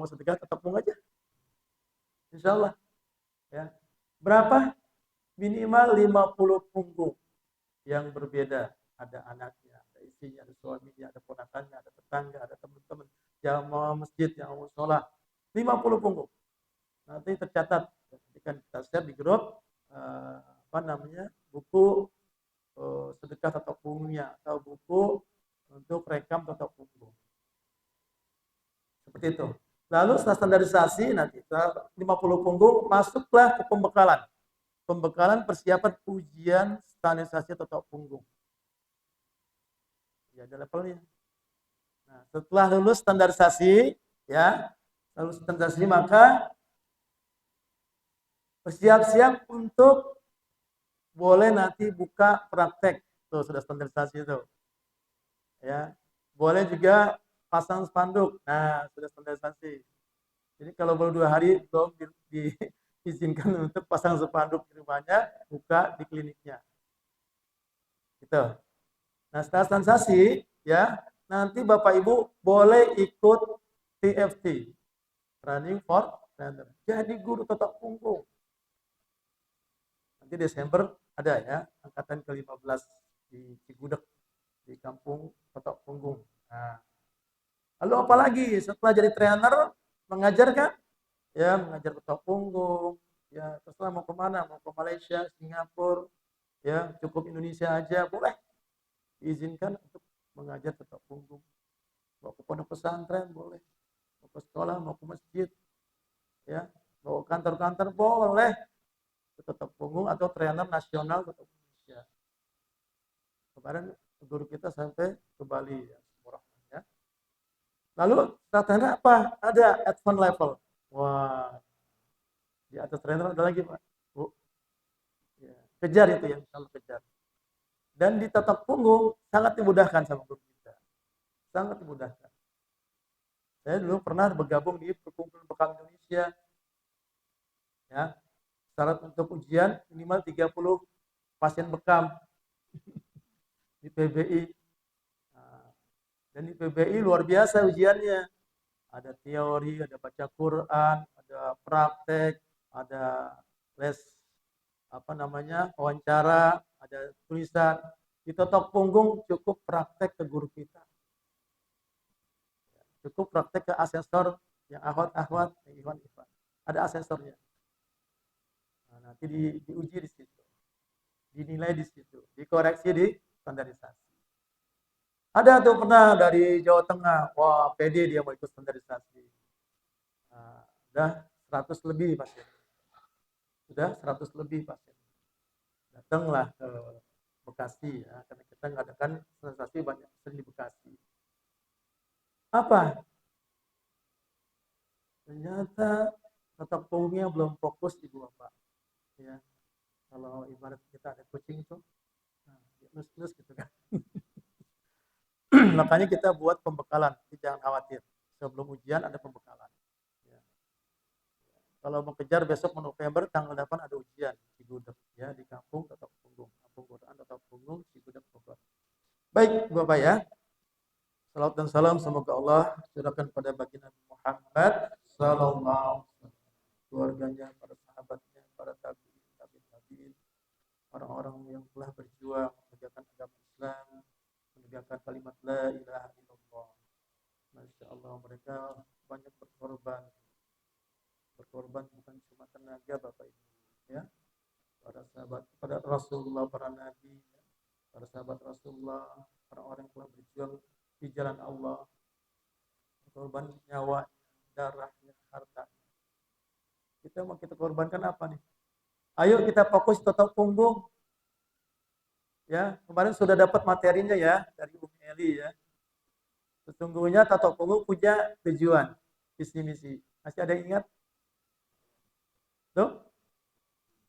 mau sedekah tetap punggung aja. Insya Allah. Ya. Berapa? Minimal 50 punggung yang berbeda. Ada anaknya, ada istrinya, ada suaminya, ada ponakannya, ada tetangga, ada teman-teman jamaah masjid yang mau sholat. 50 punggung. Nanti tercatat. Ketika kita share di grup, buku sedekah tetap punggungnya atau buku untuk rekam tetap punggung. Seperti itu. Lalu setelah standarisasi nanti 50 punggung masuklah ke pembekalan. Pembekalan persiapan ujian standarisasi tetap punggung. Ya, ada levelnya. Nah, setelah lulus standarisasi, ya, lulus standarisasi maka bersiap-siap untuk boleh nanti buka praktek. Tuh sudah standarisasi itu. Ya. Boleh juga pasang spanduk. Nah, sudah standarisasi. Jadi kalau baru 2 hari belum diizinkan untuk pasang spanduk di rumahnya, buka di kliniknya. Gitu. Nah, setelah standarisasi, ya, nanti Bapak Ibu boleh ikut TFT, Training for Trainer. Jadi guru tetap punggung. Nanti Desember ada ya, angkatan ke-15 di Cigudeg, di kampung tetap punggung. Nah, lalu apa lagi setelah jadi trainer, mengajar kan? Ya, mengajar tetap punggung. Ya, terserah mau kemana, mau ke Malaysia, Singapura, ya, cukup Indonesia aja, boleh. Diizinkan untuk mengajar tetap punggung. Mau ke pondok pesantren boleh, mau ke sekolah, mau ke masjid, ya, mau ke kantor-kantor boleh, tetap punggung atau trainer nasional tetap Indonesia. Kemarin guru kita sampai ke Bali ya, ya. Lalu trainer apa? Ada advance level. Wah, di atas trainer ada lagi Pak. Bu. Ya, kejar itu yang selalu kejar. Dan di tetap punggung sangat dimudahkan sama guru kita. Sangat dimudahkan. Saya dulu pernah bergabung di Perkumpulan Bekam Indonesia. Ya. Syarat untuk ujian minimal 30 pasien bekam di PBI. Nah, dan di PBI luar biasa ujiannya. Ada teori, ada baca Quran, ada praktek, ada les wawancara, ada tulisan. Di totok punggung cukup praktek ke guru kita. Cukup praktek ke asesor yang ahwat-ahwat, yang ikhwan-ikhwan. Ada asesornya. Nah, nanti diuji di situ. Dinilai di situ. Dikoreksi di standarisasi. Ada tuh pernah dari Jawa Tengah. Wah, pede dia mau ikut standarisasi. Nah, udah 100 lebih pasien. Sudah 100 lebih pasien. Datanglah ke Bekasi ya, karena kita mengadakan standarisasi banyak sering di Bekasi. Apa? Ternyata tetap punggungnya belum fokus Ibu Bapak. Ya. Kalau ibarat kita ada kucing itu, nah, nus-nus gitu kan. Makanya kita buat pembekalan, jangan khawatir. Sebelum ujian ada pembekalan. Ya. Kalau mau kejar besok November tanggal 8 ada ujian di Gudeg ya, di kampung tetap punggung, kampung Quran tetap punggung di Gudeg Bogor. Baik, Bapak ya. Salam dan salam semoga Allah curahkan pada baginda Muhammad sallallahu alaihi wasallam, keluarganya, para sahabatnya, para tabi'in, orang-orang yang telah berjuang menegakkan agama Islam, menegakkan kalimat la ilaha illallah. Masya Allah, mereka banyak berkorban bukan cuma tenaga Bapak Ibu ya, para sahabat, pada Rasulullah, para nabi, para sahabat Rasulullah, orang-orang yang telah berjuang di jalan Allah, korban nyawa, darahnya, hartanya. Kita mau kita korbankan apa nih? Ayo kita fokus tetap punggung. Ya, kemarin sudah dapat materinya ya dari Umi Eli ya. Sesungguhnya tato punggung punya tujuan, visi misi. Masih ada yang ingat? Tuh,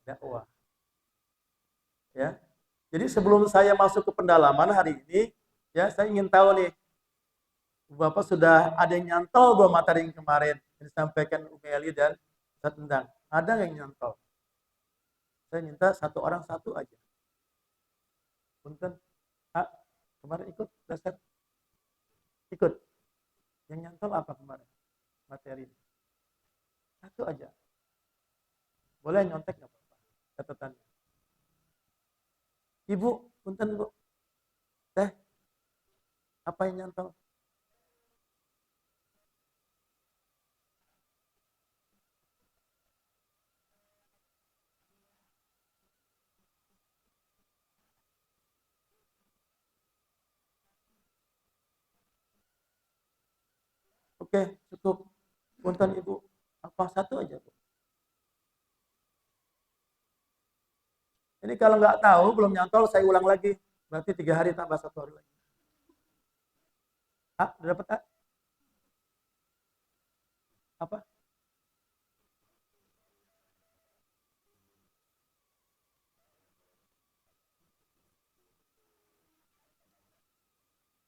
dakwah. Ya. Jadi sebelum saya masuk ke pendalaman hari ini, ya saya ingin tahu nih, Bapak sudah ada yang nyantol belum materi yang kemarin yang disampaikan Umi Eli dan Ustaz Endang? Ada yang nyantol? Saya minta satu orang satu aja. Punten, kemarin ikut dasar ikut. Yang nyantol apa kemarin? materi. Satu aja. Boleh nyontek nggak apa-apa. Catatannya. Ibu, punten Bu. Teh, apa yang nyantol? Oke, cukup. Punten Ibu. Apa satu aja Bu? Ini kalau nggak tahu, belum nyantol, saya ulang lagi. Berarti 3 hari tambah 1 hari lagi. Ah, udah dapat ah? Apa?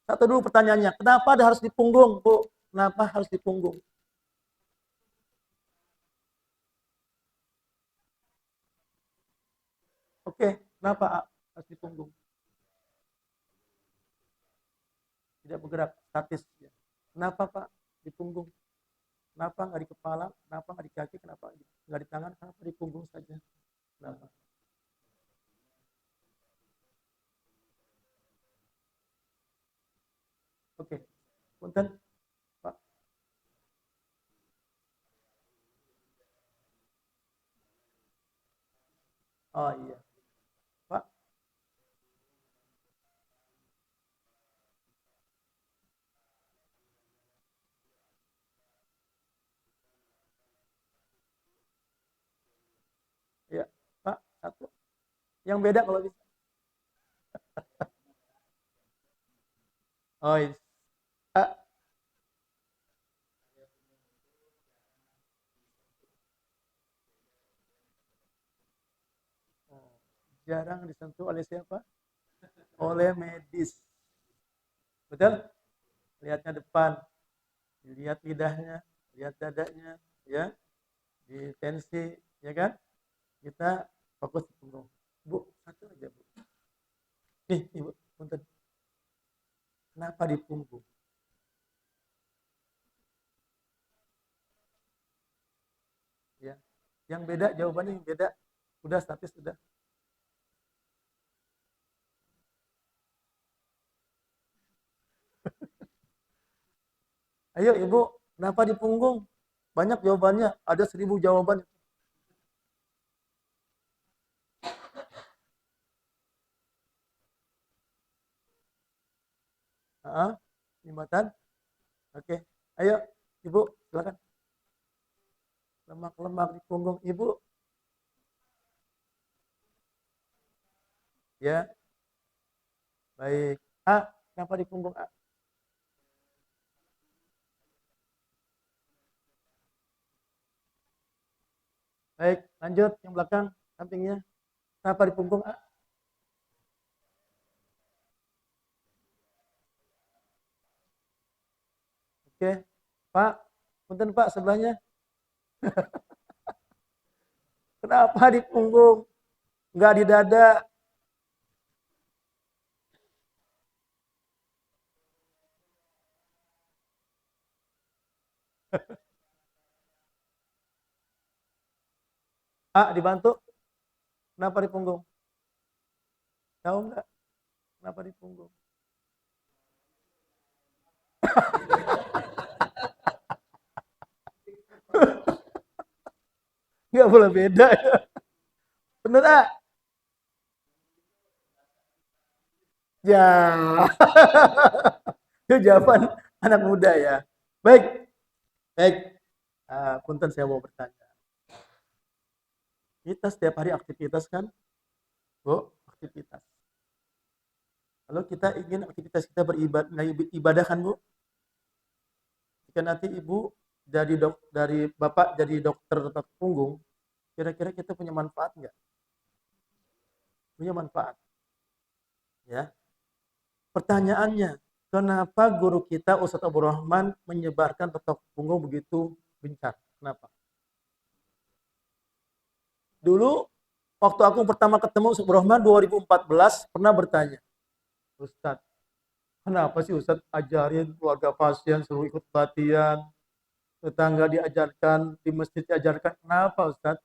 Satu dulu pertanyaannya. Kenapa harus di punggung, Bu? Kenapa harus di punggung? Oke, kenapa ah, harus di punggung? Tidak bergerak, statis. Ya. Kenapa Pak di punggung? Kenapa nggak di kepala? Kenapa nggak di kaki? Kenapa nggak di tangan? Kenapa di punggung saja? Kenapa? Oke, punten Pak. Oh iya, Pak. Iya, Pak. Satu. Yang beda kalau bisa. Oh iya. Pak, jarang disentuh oleh siapa? Oleh medis. Betul? Lihatnya depan, dilihat lidahnya, lihat dadanya, ya, di tensi, ya kan? Kita fokus di punggung. Bu, satu aja Bu. Nih, Ibu, punten. Kenapa di punggung? Ya, yang beda jawabannya yang beda. Udah statis udah. Ayo Ibu, kenapa di punggung? Banyak jawabannya, ada 1.000 jawaban. Ah, jembatan. Oke. Ayo, Ibu, silakan. Lemak-lemak di punggung Ibu. Ya, baik. A, kenapa di punggung A? Baik, lanjut yang belakang, sampingnya. Kenapa di punggung A? Oke. Pak, punten Pak sebelahnya. Kenapa di punggung? Enggak di dada. A, dibantu. Kenapa di punggung? Tahu enggak? Kenapa di punggung? Enggak boleh beda. Bener A? Ya. Itu jawaban anak muda ya. Baik, baik. Punten saya mau bertanya. Kita setiap hari aktivitas kan? Bu, aktivitas. Kalau kita ingin aktivitas kita beribadah kan Bu? Jika nanti Ibu dari Bapak jadi dokter tetap punggung, kira-kira kita punya manfaat nggak? Punya manfaat. Ya. Pertanyaannya, kenapa guru kita Ustadz Abu Rahman menyebarkan tetok punggung begitu gencar? Kenapa? Dulu waktu aku pertama ketemu Ustadz Abu Rahman 2014 pernah bertanya, Ustadz, kenapa sih Ustadz ajarin keluarga pasien suruh ikut latihan? tetangga diajarkan, di masjid diajarkan. Kenapa Ustaz?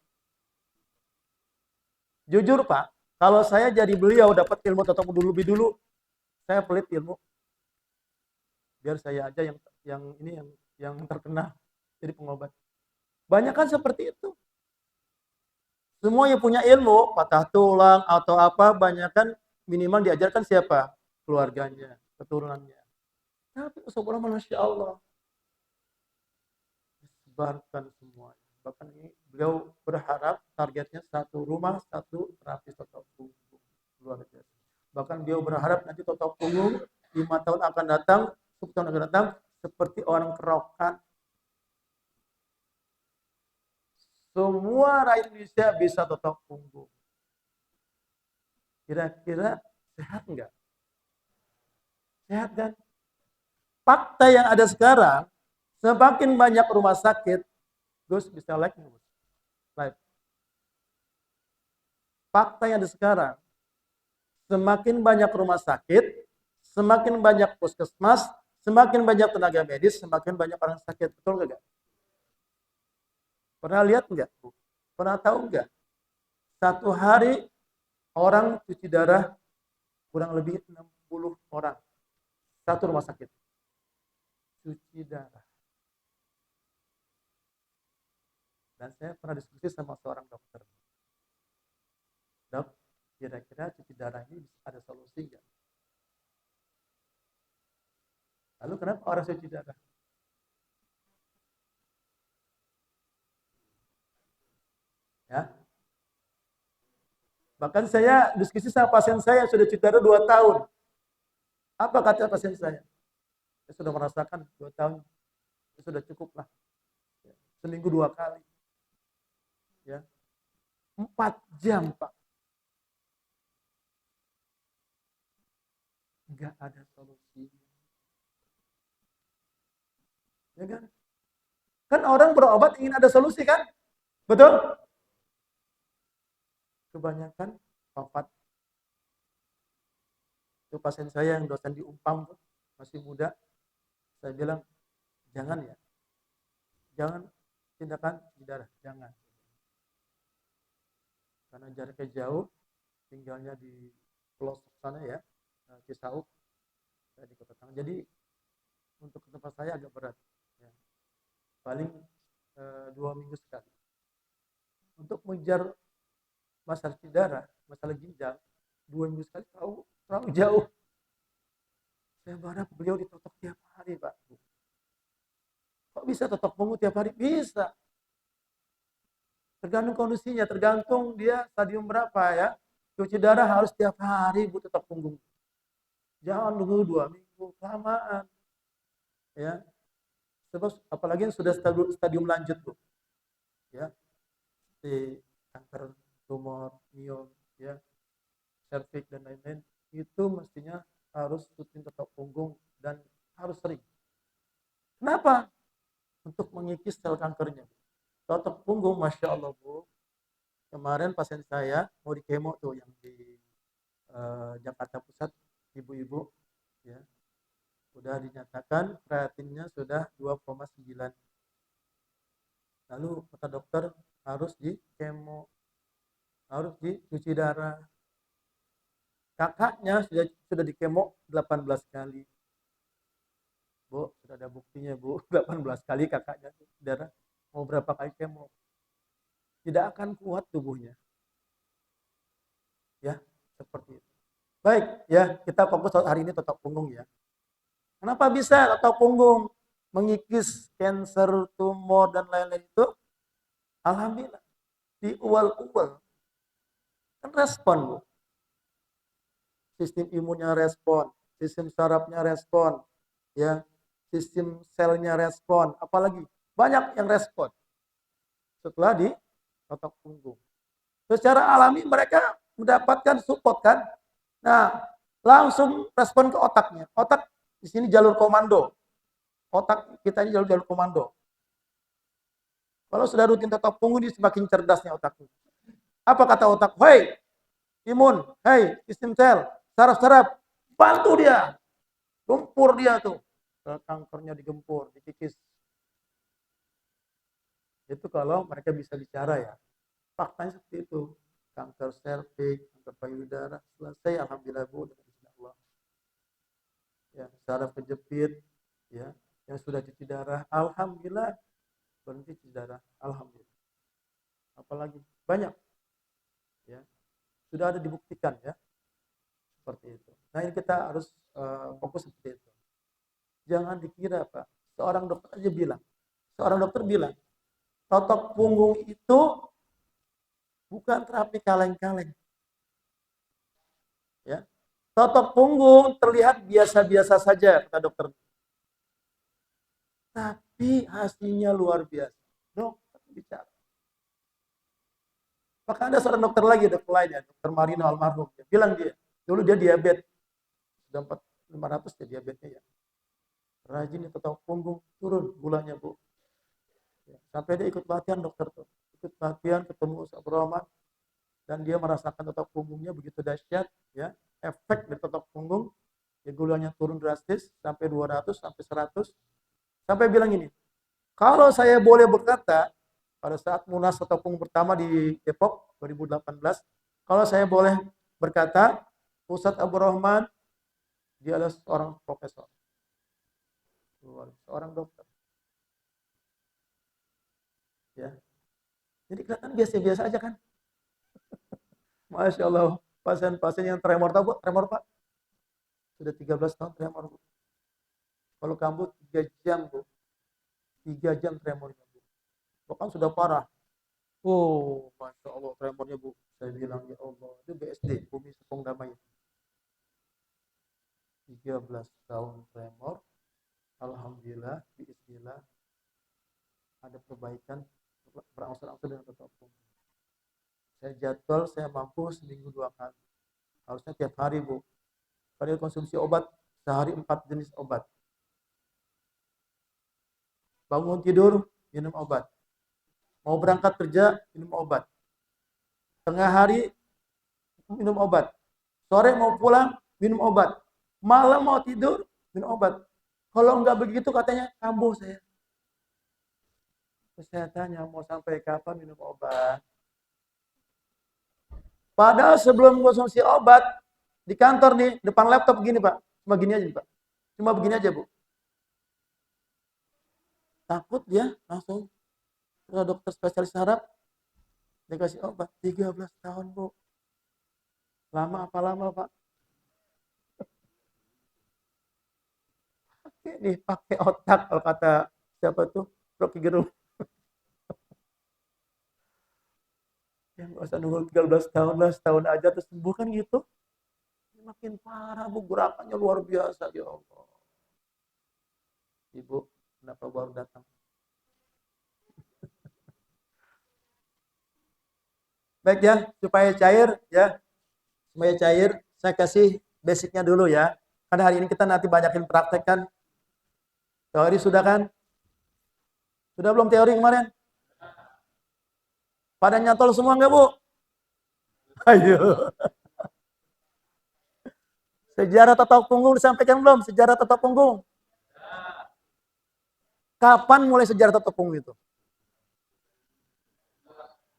Jujur Pak, kalau saya jadi beliau dapat ilmu tetap dulu lebih dulu, saya pelit ilmu. Biar saya aja yang ini yang terkena jadi pengobat. Banyak kan seperti itu. Semua yang punya ilmu, patah tulang atau apa, banyak kan minimal diajarkan siapa? Keluarganya, keturunannya. Tapi subhanallah, Masya Allah, disebarkan semuanya. Bahkan ini beliau berharap targetnya satu rumah, satu terapis totok punggung. Luar biasa. Bahkan beliau berharap nanti totok punggung 5 tahun akan datang, 10 tahun akan datang, seperti orang kerokan. Semua rakyat Indonesia bisa totok punggung. Kira-kira sehat enggak? Sehat kan? Fakta yang ada sekarang, semakin banyak rumah sakit, Gus bisa like nih, Gus. Live. Fakta yang ada sekarang, semakin banyak rumah sakit, semakin banyak puskesmas, semakin banyak tenaga medis, semakin banyak orang sakit. Betul nggak? Pernah lihat nggak? Pernah tahu nggak? Satu hari orang cuci darah kurang lebih 60 orang. Satu rumah sakit. Cuci darah. Dan saya pernah diskusi sama seorang dokter. Dok, kira-kira cuci darah ini ada solusi nggak? Lalu kenapa orang cuci darah? Ya. Bahkan saya diskusi sama pasien saya sudah cuci darah 2 tahun. Apa kata pasien saya? Saya sudah merasakan 2 tahun. Saya sudah cukup lah. Seminggu 2 kali. Ya. 4 jam, Pak. Enggak ada solusi. Ya kan? Kan orang berobat ingin ada solusi kan? Betul? Kebanyakan wafat. Itu pasien saya yang dosen di Umpam masih muda. Saya bilang, jangan ya. Jangan tindakan di darah, jangan. Karena jaraknya jauh, tinggalnya di pelosok sana ya, Cisauk, di Kota Tangerang. Jadi untuk ke tempat saya agak berat. Ya. Paling 2 minggu sekali. Untuk mengejar masalah darah, masalah ginjal, 2 minggu sekali terlalu jauh. Saya berharap beliau ditotok tiap hari, Pak. Kok bisa totok punggung tiap hari? Bisa. Tergantung kondisinya, tergantung dia stadium berapa ya. Cuci darah harus tiap hari Bu totok punggung. Jangan nunggu 2 minggu, kelamaan. Ya. Sebab apalagi yang sudah stadium lanjut, Bu. Ya. Di kanker, tumor, miom, ya, serviks dan lain-lain, itu mestinya harus rutin totok punggung dan harus sering. Kenapa? Untuk mengikis sel kankernya. Totok punggung, Masya Allah Bu. Kemarin pasien saya mau di kemo tuh yang di Jakarta Pusat, ibu-ibu, ya, sudah dinyatakan kreatinnya sudah 2,9. Lalu kata dokter harus di kemo, harus dicuci darah. Kakaknya sudah di kemo 18 kali. Bu, sudah ada buktinya Bu, 18 kali kakaknya darah. Mau berapa kali kemo? Tidak akan kuat tubuhnya. Ya, seperti itu. Baik, ya, kita fokus hari ini totok punggung ya. Kenapa bisa totok punggung mengikis kanker, tumor dan lain-lain itu? Alhamdulillah. Di ual-ual kan respon, Bu. Sistem imunnya respon, sistem sarafnya respon, ya, sistem selnya respon, apalagi banyak yang respon setelah di totok punggung. Secara alami mereka mendapatkan support kan. Nah, langsung respon ke otaknya. Otak di sini jalur komando. Otak kita ini jalur komando. Kalau sudah rutin totok punggung, dia semakin cerdasnya otaknya. Apa kata otak? Hei, imun, hei, sistem sel, saraf-saraf, bantu dia. Gempur dia tuh. Kankernya digempur, dikikis. Itu kalau mereka bisa bicara ya. Faktanya seperti itu. Kanker serviks, kanker payudara selesai alhamdulillah Bu dengan izin Allah. Ya, saraf kejepit ya, yang sudah cuci darah alhamdulillah berhenti cuci darah alhamdulillah. Apalagi banyak ya, sudah ada dibuktikan ya seperti itu. Nah, ini kita harus fokus seperti itu. Jangan dikira Pak, seorang dokter bilang totok punggung itu bukan terapi kaleng-kaleng. Ya. Totok punggung terlihat biasa-biasa saja, kata dokter. Tapi hasilnya luar biasa. Dokter bicara. Maka ada seorang dokter lagi, dokter lainnya, dokter Marino almarhum. Dia bilang dulu dia diabetes. Sudah 500 ya diabetesnya ya. Rajin totok punggung, turun gulanya Bu. Ya. Sampai dia ikut latihan dokter tuh. Ikut latihan, ketemu Ustaz Rahman. Dan dia merasakan totok punggungnya begitu dahsyat ya, efek dari totok punggung ya, gulanya turun drastis sampai 200 sampai 100, sampai bilang ini, kalau saya boleh berkata pada saat Munas totok punggung pertama di Depok 2018, kalau saya boleh berkata, Ustadz Abu Rahman dia adalah seorang profesor, seorang dokter ya. Jadi kelihatan biasa-biasa aja kan. Masya Allah, pasien-pasien yang tremor, tahu Bu, tremor Pak? Sudah 13 tahun tremor Bu. Kalau kamu 3 jam Bu, 3 jam tremornya Bu. Bahkan sudah parah. Oh, Masya Allah tremornya Bu. Saya bilang ya Allah, itu BSD, Bumi Sepong Damai. 13 tahun tremor, alhamdulillah, bismillah, ada perbaikan, berangsur-angsur dengan totok punggung. Saya jadwal, saya mampu seminggu 2 kali. Harusnya tiap hari Bu. Kalau konsumsi obat, sehari 4 jenis obat. Bangun tidur, minum obat. Mau berangkat kerja, minum obat. Tengah hari, minum obat. Sore mau pulang, minum obat. Malam mau tidur, minum obat. Kalau enggak begitu katanya, kambuh saya. Terus saya tanya, mau sampai kapan minum obat? Padahal sebelum konsumsi obat, di kantor nih, depan laptop gini Pak. Cuma gini aja Pak. Cuma begini aja Bu. Takut dia langsung ke dokter spesialis saraf, dikasih obat. 13 tahun Bu. Lama apa lama Pak? Ini pakai otak kalau kata siapa tuh? Rocky Gerung. Yang nggak usah nunggu 13 tahun lah, setahun aja terus sembuh kan gitu. Makin parah Bu, gerakannya luar biasa ya Allah. Ibu, kenapa baru datang? Baik ya, supaya cair ya. Supaya cair, saya kasih basicnya dulu ya. Karena hari ini kita nanti banyakin praktek kan. Teori sudah kan? Sudah belum teori kemarin? Pada nyantol semua enggak Bu? Ayo. Sejarah totok punggung disampaikan belum? Sejarah totok punggung. Kapan mulai sejarah totok punggung itu?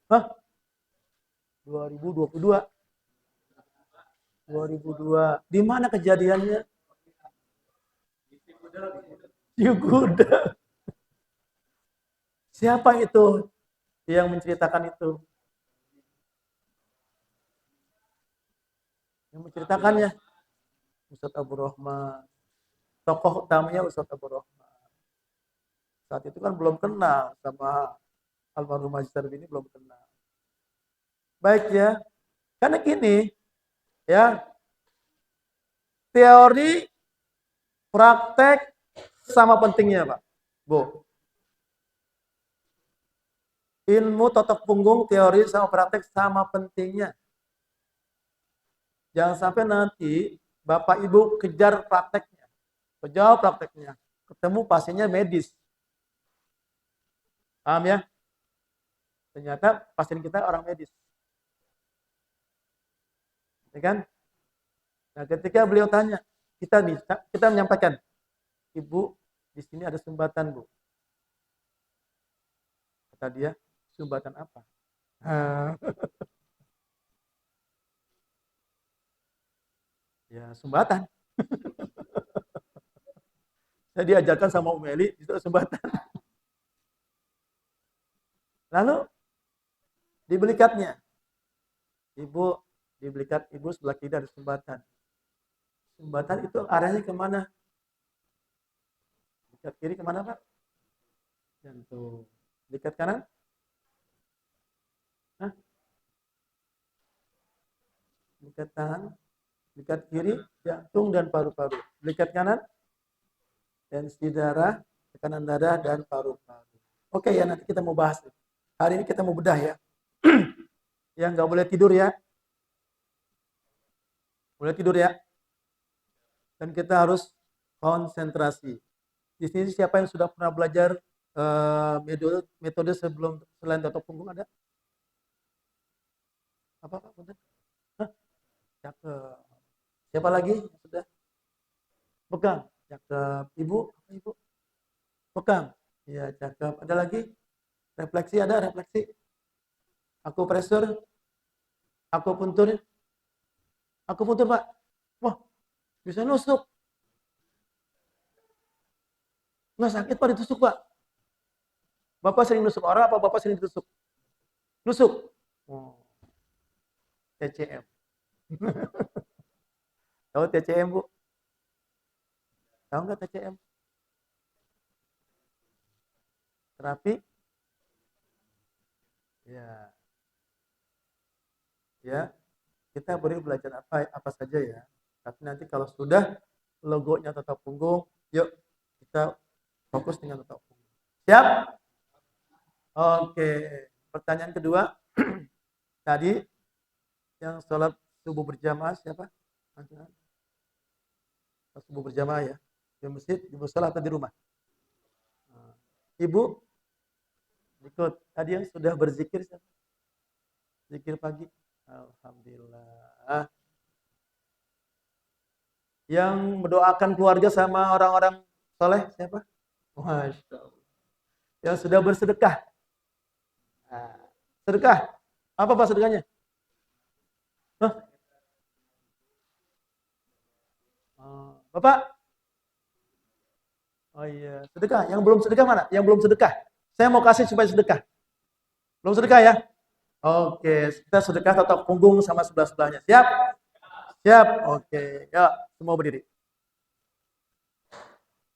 Hah? 2022. 2002. Di mana kejadiannya? Yuguda. Siapa itu yang menceritakan itu? Yang menceritakannya Ustadz Abu Rahman. Tokoh utamanya Ustadz Abu Rahman. Saat itu kan belum kenal sama almarhum Magister ini, belum kenal. Baik ya. Karena gini, ya. Teori praktek sama pentingnya, Pak. Bu. Ilmu totok punggung, teori sama praktek sama pentingnya. Jangan sampai nanti Bapak Ibu kejar prakteknya. Kejar prakteknya. Ketemu pasiennya medis. Paham ya? Ternyata pasien kita orang medis. Ya kan? Nah, ketika beliau tanya, kita menyampaikan, Ibu, di sini ada sumbatan, Bu. Kata dia, sumbatan apa? Ya, sumbatan. Saya diajarkan sama Umeli, itu sumbatan. Lalu dibeli katnya. Ibu dibeli kat, ibu sebelah kiri ada sumbatan. Sumbatan itu arahnya kemana? Dekat kiri kemana, Pak? Jantung. Dekat kanan? Hah? Dekat tangan? Dekat kiri, jantung dan paru-paru. Dekat kanan? Tensi darah, tekanan darah, dan paru-paru. Oke ya, nanti kita mau bahas. Hari ini kita mau bedah ya. Ya, nggak boleh tidur ya. Boleh tidur ya. Dan kita harus konsentrasi. Di sini siapa yang sudah pernah belajar metode sebelum selain totok punggung ada? Apa Pak? Hah? Cakep. Siapa lagi yang sudah? Pegang. Cakep. Ibu? Apa ibu? Pegang. Iya, cakep. Ada lagi? Refleksi ada? Refleksi? Akupresur? Akupuntur? Akupuntur Pak? Wah, bisa nusuk. Nggak sakit Pak ditusuk Pak? Bapak sering nusuk orang apa Bapak sering ditusuk? Nusuk? Oh, TCM. Tahu TCM Bu? Tahu nggak TCM? Terapi? Ya. Ya, kita boleh belajar apa saja ya. Tapi nanti kalau sudah logonya totok punggung, yuk kita fokus dengan totok punggung. Siap? Oke. Pertanyaan kedua. Tadi yang sholat subuh berjamaah siapa? Subuh berjamaah ya. Di masjid, di musola atau di rumah? Ibu ikut. Tadi yang sudah berzikir siapa? Zikir pagi. Alhamdulillah. Yang mendoakan keluarga sama orang-orang soleh siapa? Masya Allah. Yang sudah bersedekah. Nah, sedekah. Apa Pak sedekahnya? Hah? Bapak? Oh iya, sedekah. Yang belum sedekah mana? Yang belum sedekah. Saya mau kasih supaya sedekah. Belum sedekah ya? Oke, kita sedekah tetap punggung sama sebelah-sebelahnya. Siap? Siap. Oke, ya semua berdiri.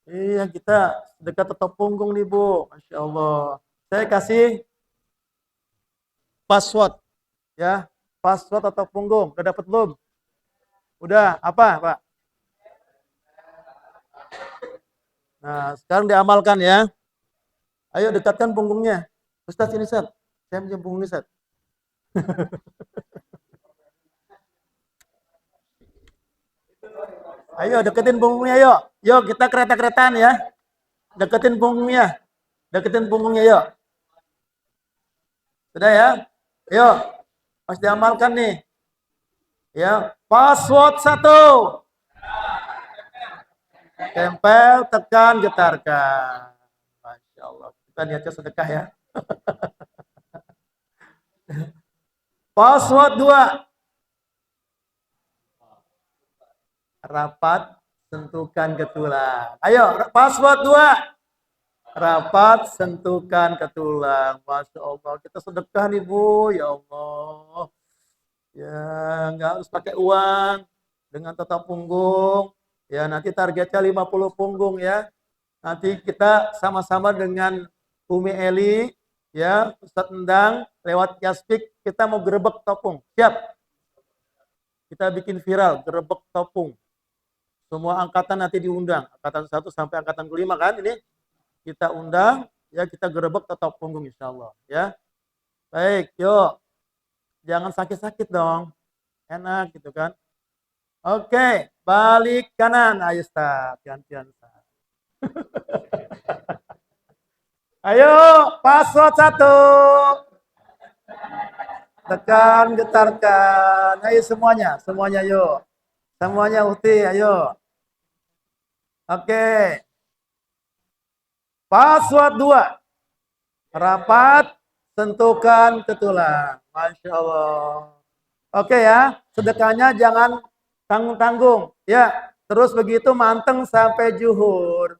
Iya, kita sedekah tetap punggung nih, Bu. Masya Allah. Saya kasih password. Ya, password atau punggung. Udah dapat belum? Udah. Apa, Pak? Nah, sekarang diamalkan ya. Ayo dekatkan punggungnya. Ustaz ini, Ustaz. Saya minjem punggungnya, Ustaz. Ayo deketin punggungnya, yuk. Yuk, kita kereta-keretaan ya. Deketin punggungnya. Deketin punggungnya, yuk. Sudah ya? Yuk. Harus diamalkan nih. Ya, password 1. Tempel, tekan, getarkan. Masya Allah. Kita niatnya sedekah ya. Password 2. Rapat, sentuhkan ke tulang. Ayo, password 2. Rapat, sentuhkan ke tulang. Masya Allah. Kita sedekah nih Bu. Ya Allah. Ya, nggak harus pakai uang. Dengan tetap punggung. Ya, nanti targetnya 50 punggung ya. Nanti kita sama-sama dengan Umi Eli, ya, Ustadz Endang, lewat Yaspik, kita mau gerebek topung. Siap? Kita bikin viral, gerebek topung. Semua angkatan nanti diundang. Angkatan 1 sampai angkatan kelima kan ini. Kita undang, ya kita gerebek tetap punggung insya Allah. Ya. Baik, yuk. Jangan sakit-sakit dong. Enak gitu kan. Oke, balik kanan. Ayo Ustaz, gantian Ustaz. Ayo, password 1. Tekan, getarkan. Ayo semuanya yuk. Semuanya Uhti, ayo. Oke. Password 2. Rapat, sentuhkan ke tulang. Masya Allah. Oke ya, sedekahnya jangan tanggung-tanggung. Ya, terus begitu manteng sampai zuhur.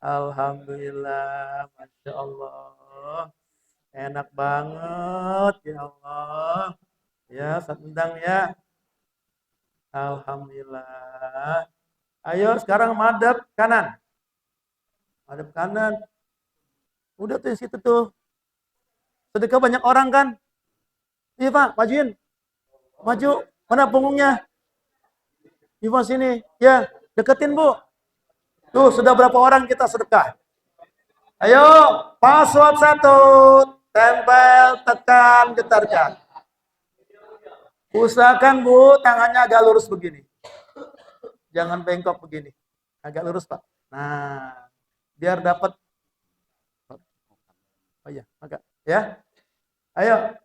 Alhamdulillah, Masya Allah. Enak banget, ya Allah. Ya, sendang ya. Alhamdulillah. Ayo sekarang madep kanan. Madep kanan. Udah tuh di situ tuh. Sedekah banyak orang kan? Iya Pak, majuin. Maju. Mana punggungnya? Ibu sini. Ya, deketin Bu. Tuh, sudah berapa orang kita sedekah? Ayo, password 1. Tempel, tekan, getarkan. Usahakan Bu, tangannya agak lurus begini. Jangan bengkok begini. Agak lurus Pak. Nah, biar dapat. Oh iya, agak. Ya. Ayo.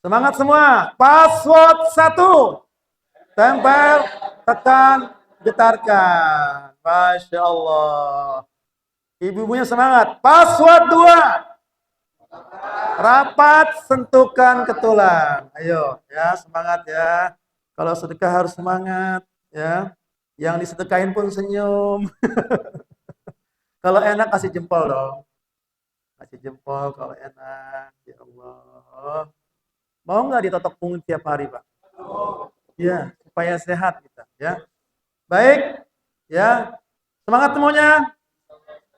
Semangat semua. Password 1. Tempel, tekan, getarkan. Masya Allah. Ibu-ibunya semangat. Password 2. Rapat, sentuhkan ke tulang. Ayo, ya semangat ya. Kalau sedekah harus semangat, ya. Yang disedekahin pun senyum. Kalau enak kasih jempol dong. Kasih jempol kalau enak. Ya Allah. Mau nggak ditotok punggung tiap hari, Pak? Ya, supaya sehat kita, ya. Baik, ya. Semangat semuanya.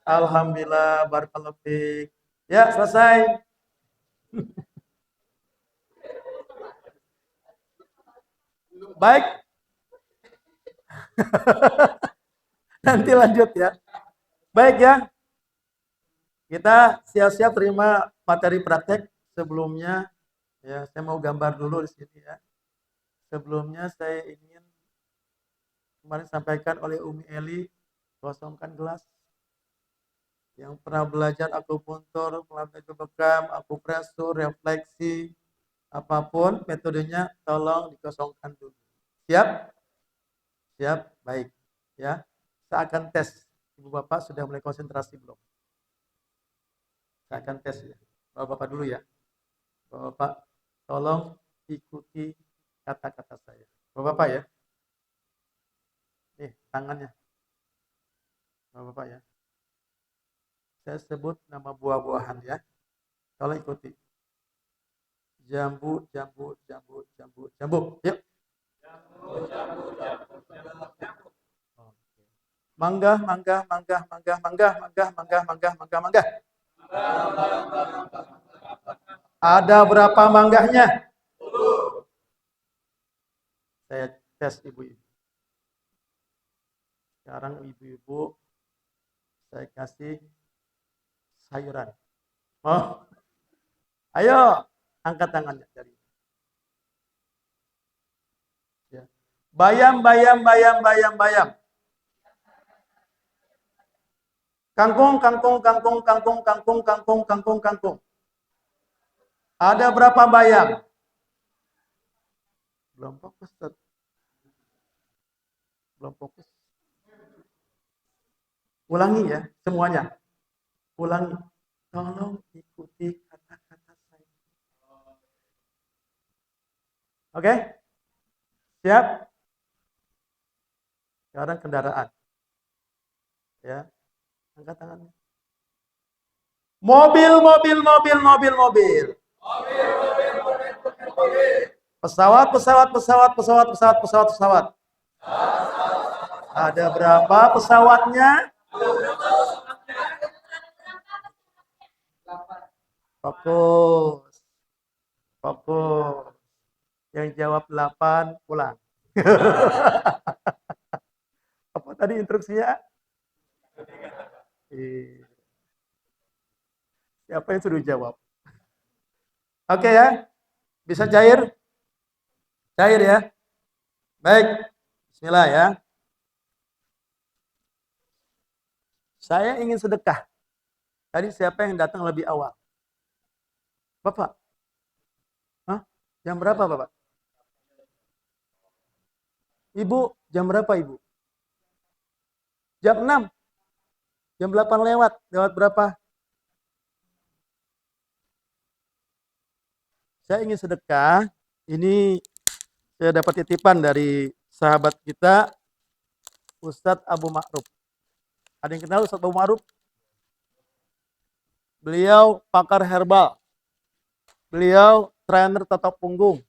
Alhamdulillah, barakallahu fiik. Ya, selesai. Baik. Nanti lanjut ya. Baik ya. Kita siap-siap terima materi praktek. Sebelumnya ya saya mau gambar dulu di sini ya. Sebelumnya saya ingin kemarin sampaikan oleh Umi Eli, kosongkan gelas. Yang pernah belajar akupuntur, melatih bekam, akupresur, refleksi, apapun metodenya tolong dikosongkan dulu. Siap? Siap? Baik. Ya. Saya akan tes. Ibu Bapak sudah mulai konsentrasi belum? Saya akan tes ya. Bapak-bapak dulu ya. Bapak tolong ikuti kata-kata saya. Bapak ya. Tangannya. Bapak ya. Saya sebut nama buah-buahan ya. Tolong ikuti. Jambu, jambu, jambu, jambu, jambu. Yuk. Jambu, jambu, jambu, jambu, jambu. Mangga, mangga, mangga, mangga, mangga, mangga, mangga, mangga, mangga, mangga. Ada berapa manggahnya? Saya tes ibu-ibu. Sekarang ibu-ibu saya kasih sayuran. Oh. Ayo, angkat tangannya dari. Ya. Bayam, bayam, bayam, bayam, bayam. Kangkung, kangkung, kangkung, kangkung, kangkung, kangkung, kangkung, kangkung. Ada berapa bayam? Belum fokus, Ustaz. Belum fokus. Ulangi ya, semuanya. Ulangi. Tolong ikuti kata-kata saya. Oke? Siap? Sekarang kendaraan. Ya. Angkat tangannya. Mobil, mobil, mobil, mobil, mobil. Mobil, mobil, mobil, mobil. Pesawat, pesawat, pesawat, pesawat, pesawat, pesawat, pesawat. Ada berapa pesawatnya? Fokus. Fokus. Yang jawab 8 pulang. Apa tadi instruksinya? Siapa yang suruh jawab? Oke ya. Bisa cair? Cair ya. Baik. Bismillah ya. Saya ingin sedekah. Tadi siapa yang datang lebih awal? Bapak. Hah? Jam berapa, Bapak? Ibu, jam berapa, Ibu? Jam 6. Jam 8 lewat. Lewat berapa? Saya ingin sedekah. Ini saya dapat titipan dari sahabat kita, Ustadz Abu Ma'ruf. Ada yang kenal Ustadz Abu Ma'ruf? Beliau pakar herbal. Beliau trainer tata punggung.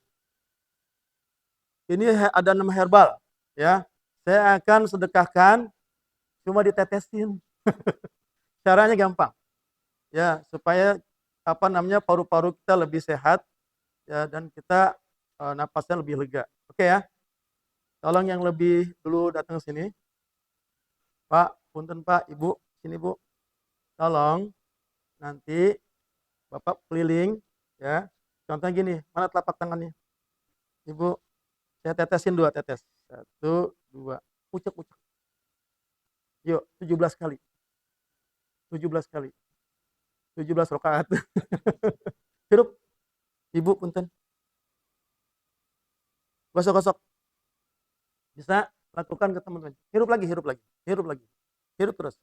Ini ada 6 herbal, ya. Saya akan sedekahkan, cuma ditetesin. Caranya gampang, ya, supaya paru-paru kita lebih sehat, ya, dan kita napasnya lebih lega. Oke ya. Tolong yang lebih dulu datang sini. Pak, punten Pak, Ibu, sini Bu. Tolong nanti Bapak keliling, ya. Contohnya gini, mana telapak tangannya? Ibu, saya tetesin 2 tetes. 1, 2. Ucek-ucek. Yuk, 17 kali. 17 kali. 17 rakaat. Hirup. Ibu, punten. Gosok-gosok. Bisa lakukan ke teman-teman. Hirup lagi, hirup lagi. Hirup lagi. Hirup terus.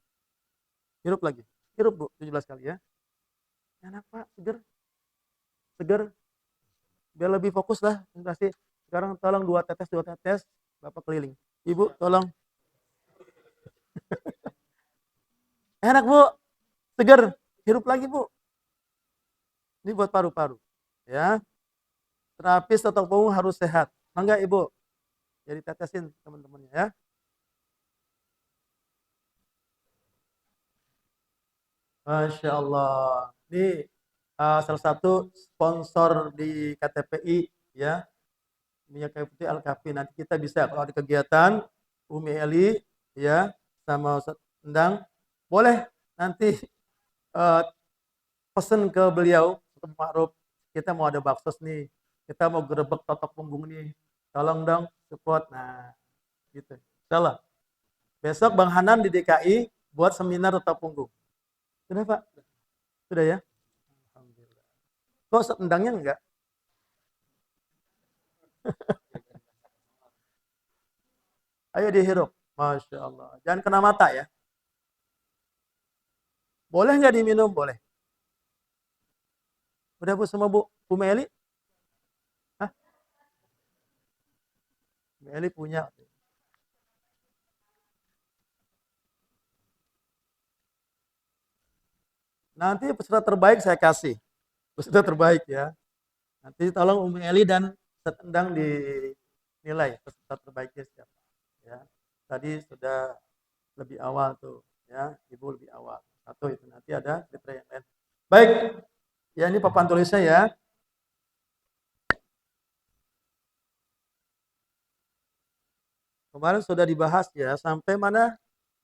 Hirup lagi. Hirup Bu, 17 kali ya. Enak Pak, seger. Seger. Biar lebih fokus lah. Pasti. Sekarang tolong 2 tetes. Bapak keliling. Ibu, tolong. Enak Bu. Seger. Hirup lagi Bu. Ini buat paru-paru. Ya. Terapis tata punggung harus sehat. Mangga Ibu. Jadi tetesin teman-temannya ya. Masya Allah. Ini salah satu sponsor di KTPI ya. Minyak kayu putih Al-Kafi. Nanti kita bisa kalau ada kegiatan Umi Eli ya sama Ustaz Endang, boleh nanti uh, pesen ke beliau Ustaz Ma'ruf, kita mau ada baksos nih, kita mau gerebek totok punggung nih, tolong dong support. Nah gitu. Insyaallah besok Bang Hanan di DKI buat seminar totok punggung. Sudah Pak? Sudah ya? Alhamdulillah. Kok Ustaz Endangnya enggak? Ayo dihirup. Masya Allah. Jangan kena mata ya. Boleh nggak diminum? Boleh. Udah Bu semua Bu? Bu Meli? Hah? Meli punya. Nanti peserta terbaik saya kasih. Peserta terbaik ya. Nanti tolong Umi Eli dan Setendang dinilai peserta terbaiknya siapa. Ya. Tadi sudah lebih awal tuh. Ya, Ibu lebih awal. Satu itu nanti ada kriteria yang lain. Baik. Ya ini papan tulisnya ya. Kemarin sudah dibahas ya. Sampai mana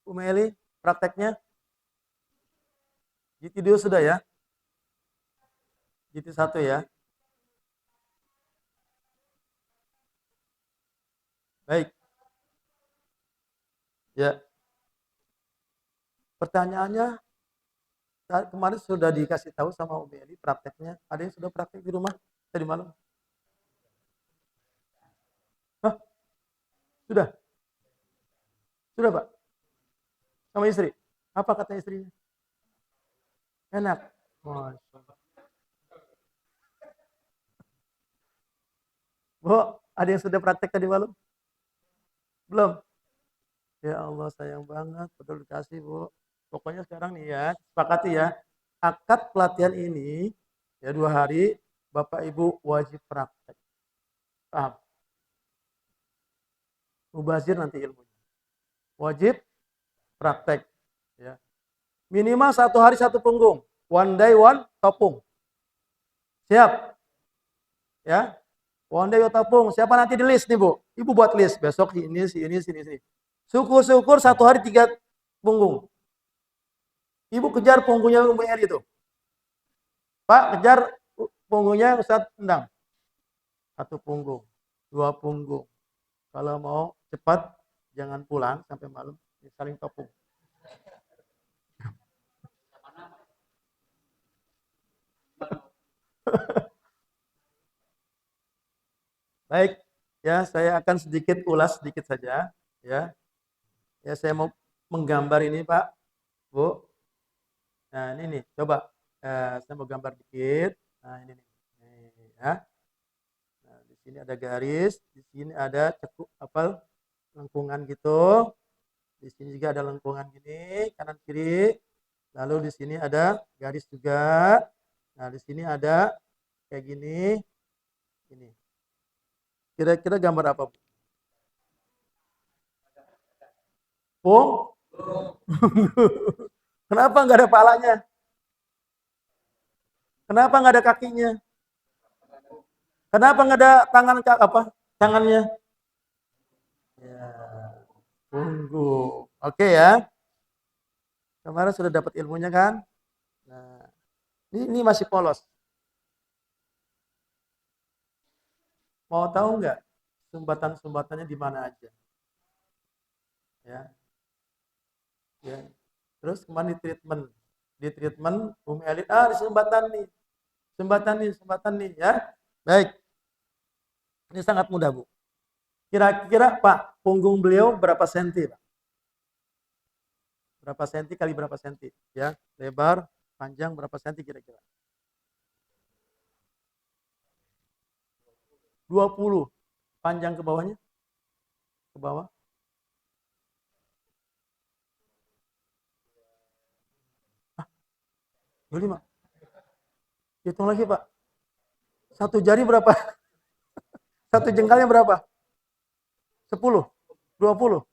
Umi Eli prakteknya? GT2 sudah ya? GT1 ya? Baik. Ya. Pertanyaannya kemarin sudah dikasih tahu sama Umi Eli prakteknya. Ada yang sudah praktek di rumah tadi malam? Hah? Sudah? Sudah Pak? Sama istri? Apa kata istrinya? Enak. Masya Allah. Bu, ada yang sudah praktek tadi malam? Belum? Ya Allah sayang banget. Betul dikasih Bu. Pokoknya sekarang nih ya, sepakati ya. Akad pelatihan ini ya 2 hari, Bapak Ibu wajib praktek. Paham? Mubazir nanti ilmunya. Wajib praktek. Ya. Minimal 1 hari 1 punggung. One day one topung. Siap? Ya. One day one topung. Siapa nanti di list nih Bu? Ibu buat list. Besok ini, sini, sini, sini. Syukur-syukur 1 hari 3 punggung. Ibu kejar punggungnya Umi Eri itu. Pak, kejar punggungnya Ustadz Endang. 1 punggung, 2 punggung. Kalau mau cepat, jangan pulang sampai malam. Saling topung. Baik, ya saya akan sedikit ulas sedikit saja. Ya, ya saya mau menggambar ini Pak. Bu. Nah, ini nih, coba saya mau gambar dikit. Nah, ini nih. Nih, ya. Nah, di sini ada garis, di sini ada cekuk apa lengkungan gitu. Di sini juga ada lengkungan gini, kanan kiri. Lalu di sini ada garis juga. Nah, di sini ada kayak gini. Ini. Kira-kira gambar apa, Bu? Pung? Kenapa nggak ada palanya? Kenapa nggak ada kakinya? Kenapa nggak ada tangan apa? Tangannya? Ya, punggung. Oke ya. Kemarin sudah dapat ilmunya kan? Nah, ini masih polos. Mau tahu nggak sumbatan-sumbatannya di mana aja? Ya, ya. Terus kemarin di treatment Umi Elit, di sumbatan nih, ya. Baik, ini sangat mudah Bu. Kira-kira Pak, punggung beliau berapa senti Pak? Berapa senti kali berapa senti? Ya, lebar, panjang berapa senti kira-kira? 20. Panjang ke bawahnya? Ke bawah? 25. Hitung lagi Pak. Satu jari berapa? Satu jengkalnya berapa? 10. 20.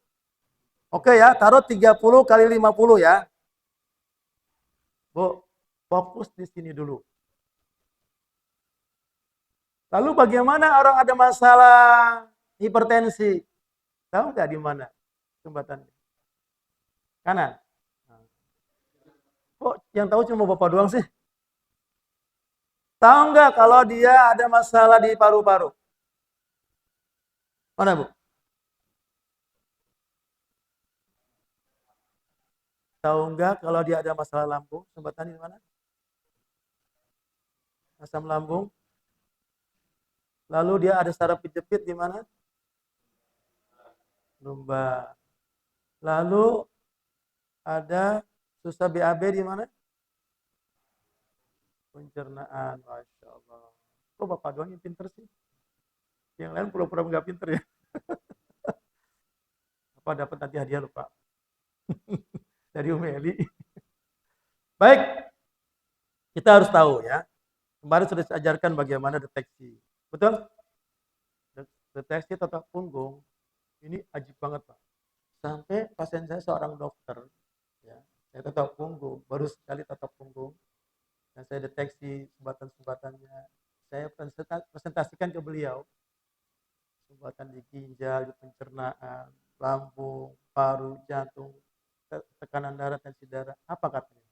Oke ya, taruh 30 kali 50 ya. Bu, fokus di sini dulu. Lalu bagaimana orang ada masalah hipertensi? Tahu nggak di mana jembatannya? Kanan. Kok yang tahu cuma Bapak doang sih? Tahu nggak kalau dia ada masalah di paru-paru? Mana Bu? Tahu nggak kalau dia ada masalah lambung? Jembatan di mana? Asam lambung. Lalu dia ada saraf kejepit di mana? Lumbar. Lalu ada susah BAB di mana? Pencernaan. Masya Allah. Kok Bapak doang yang pinter sih? Yang lain pura-pura nggak pinter ya? Apa dapat nanti hadiah lupa dari Umi Eli. Baik, kita harus tahu ya. Kemarin sudah diajarkan bagaimana deteksi. Betul? Deteksi otot punggung ini ajib banget Pak. Sampai pasien saya seorang dokter, ya, saya tetap punggung, baru sekali tetap punggung, dan saya deteksi sumbatan-sumbatannya. Saya presentasikan ke beliau, sumbatan di ginjal, di pencernaan, lambung, paru, jantung, tekanan darah, tensi darah. Apa katanya?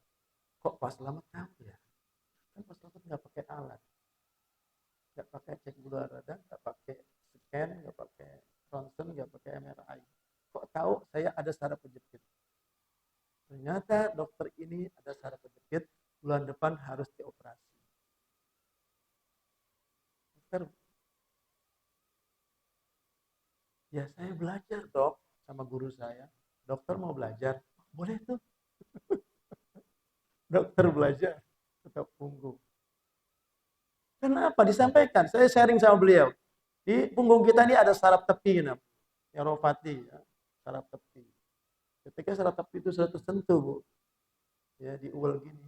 Kok Pak Slamet tahu ya? Kan Pak Slamet nggak pakai alat, nggak pakai cek gula darah, nggak pakai scan, nggak pakai ronsen, nggak pakai MRI. Kok tahu saya ada saraf kejepit? Ternyata dokter ini ada saraf kejepit, bulan depan harus dioperasi. Dokter, ya saya belajar dok sama guru saya. Dokter mau belajar, boleh tuh. Dokter belajar, tetap punggung. Kenapa? Disampaikan. Saya sharing sama beliau. Di punggung kita ini ada saraf tepi, neuropati, ya, saraf tepi. Ketika saraf tepi itu sudah tersentuh, Bu, ya di uol gini,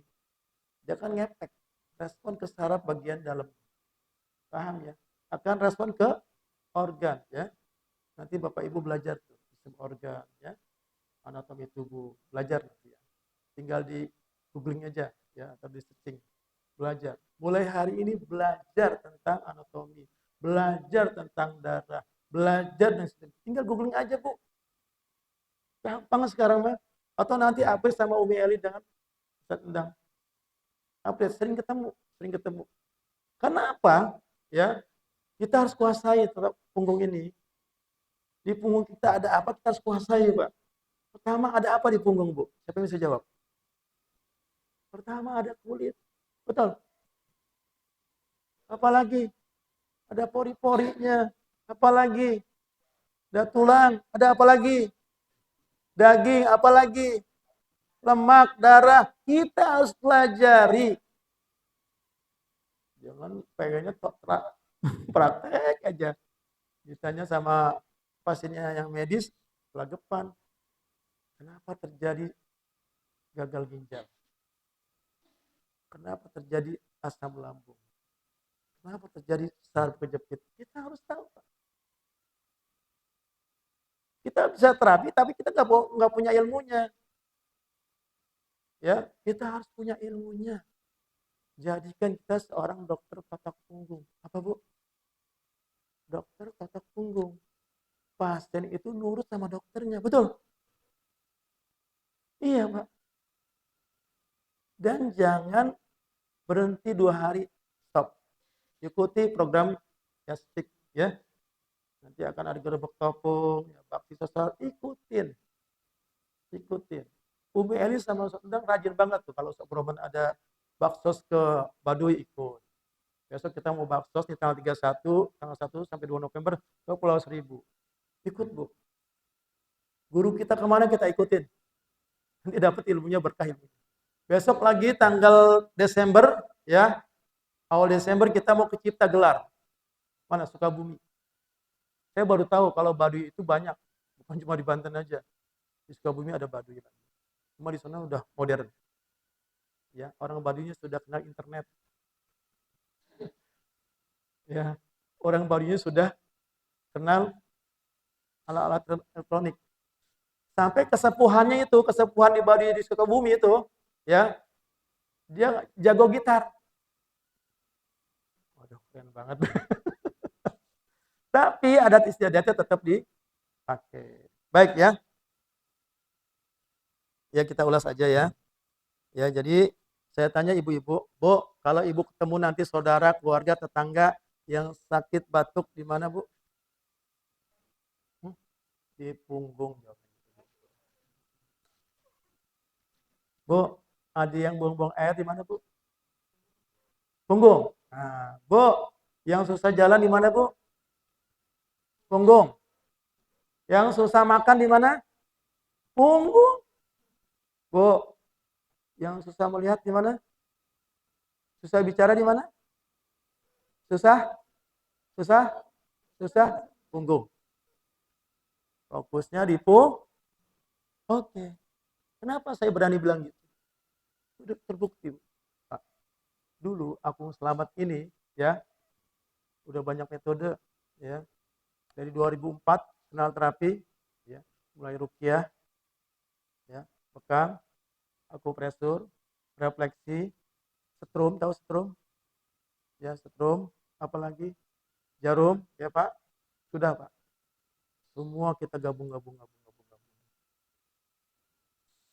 dia akan ngepek, respon ke saraf bagian dalam. Paham ya? Akan respon ke organ, ya. Nanti Bapak Ibu belajar tuh, sistem organ, ya, anatomi tubuh, belajar nanti ya. Tinggal di googling aja, ya, atau di searching, belajar. Mulai hari ini belajar tentang anatomi, belajar tentang darah, belajar dan tinggal googling aja Bu. Gampang sekarang mah. Atau nanti update sama Umi Eli dengan Ustaz Endang. Update sering ketemu, sering ketemu. Karena apa? Ya, kita harus kuasai tetap punggung ini. Di punggung kita ada apa? Kita harus kuasai, Pak. Pertama ada apa di punggung, Bu? Siapa yang bisa jawab? Pertama ada kulit. Betul. Apalagi ada pori-porinya. Apalagi ada tulang. Ada apa lagi? Daging. Apalagi lemak darah. Kita harus pelajari. Jangan pengennya praktek aja. Ditanya sama pasiennya yang medis, gelagapan. Kenapa terjadi gagal ginjal? Kenapa terjadi asam lambung? Kenapa terjadi saraf kejepit? Kita harus tahu, Pak. Kita bisa terapi, tapi kita nggak punya ilmunya. Ya, kita harus punya ilmunya. Jadikan kita seorang dokter patok punggung. Apa, Bu? Dokter patok punggung. Pasien itu nurut sama dokternya, betul? Iya, Pak. Dan jangan berhenti 2 hari, stop. Ikuti program Yastik, ya. Nanti akan ada gerobak topung, ya, bakti sosial, ikutin. Umi Eli sama Ustaz Endang rajin banget tuh kalau Beroban ada baksos ke Baduy ikut. Besok kita mau baksos di tanggal 31, tanggal 1 sampai 2 November ke Pulau Seribu. Ikut, Bu. Guru kita kemana kita ikutin. Nanti dapat ilmunya, berkah ilmu. Besok lagi tanggal Desember, ya. Awal Desember kita mau ke Cipta Gelar. Mana? Sukabumi. Saya baru tahu kalau Baduy itu banyak. Bukan cuma di Banten aja. Di Sukabumi ada Baduy. Cuma di sana udah modern. Ya, orang Baduynya sudah kenal internet. Ya, orang Baduynya sudah kenal alat-alat elektronik. Sampai kesepuhannya itu, kesepuhan di Baduy di Sukabumi itu, ya, dia jago gitar. Waduh, keren banget. Tapi adat istiadatnya tetap dipakai. Baik ya. Ya kita ulas aja ya. Ya, jadi saya tanya ibu-ibu, Bu, kalau ibu ketemu nanti saudara, keluarga, tetangga yang sakit batuk di mana, Bu? Di punggung. Bu, ada yang buang-buang air di mana, Bu? Punggung. Nah, Bu, yang susah jalan di mana, Bu? Punggung. Yang susah makan di mana? Punggung. Bu, yang susah melihat di mana? Susah bicara di mana? Susah? Susah? Susah? Punggung. Fokusnya di punggung. Oke. Kenapa saya berani bilang gitu? Sudah terbukti, Pak. Dulu aku Selamat ini, ya, udah banyak metode, ya. Dari 2004 kenal terapi, ya, mulai ruqyah, ya, bekam, akupresur, refleksi, setrum, tahu setrum? Ya, setrum, apalagi jarum, ya Pak. Sudah, Pak. Semua kita gabung.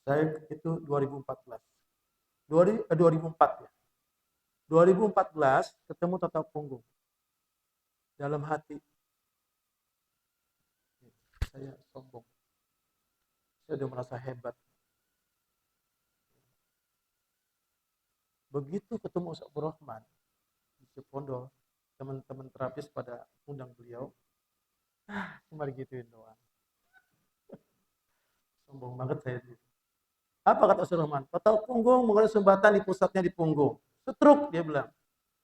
Saya itu 2014. 2004 ya. 2014 ketemu tatap punggung. Dalam hati saya sombong. Saya udah merasa hebat. Begitu ketemu Ustaz Rahman di Cipondo, teman-teman terapis pada undang beliau, cuma digituin doang. Sombong banget saya itu. Apa kata Ustaz Rahman? Tahu punggung mengenai sumbatan di pusatnya di punggung. Stroke dia bilang.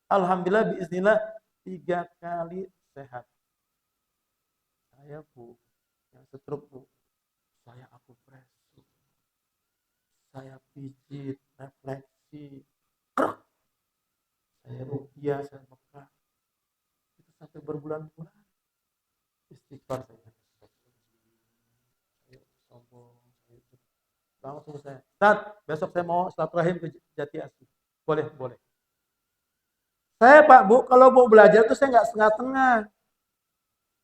Alhamdulillah biiznillah 3 kali sehat. Saya, Bu, yang stroke, Bu, saya akupresur, saya pijit, refleksi, saya ruqyah, saya Mekah. Itu sampai berbulan-bulan. Istighfar saya. Saya sombong. Langsung saya. Besok saya mau silaturahim ke Jati Asih. Boleh. Saya, Pak, Bu, kalau mau belajar tuh saya nggak setengah-setengah.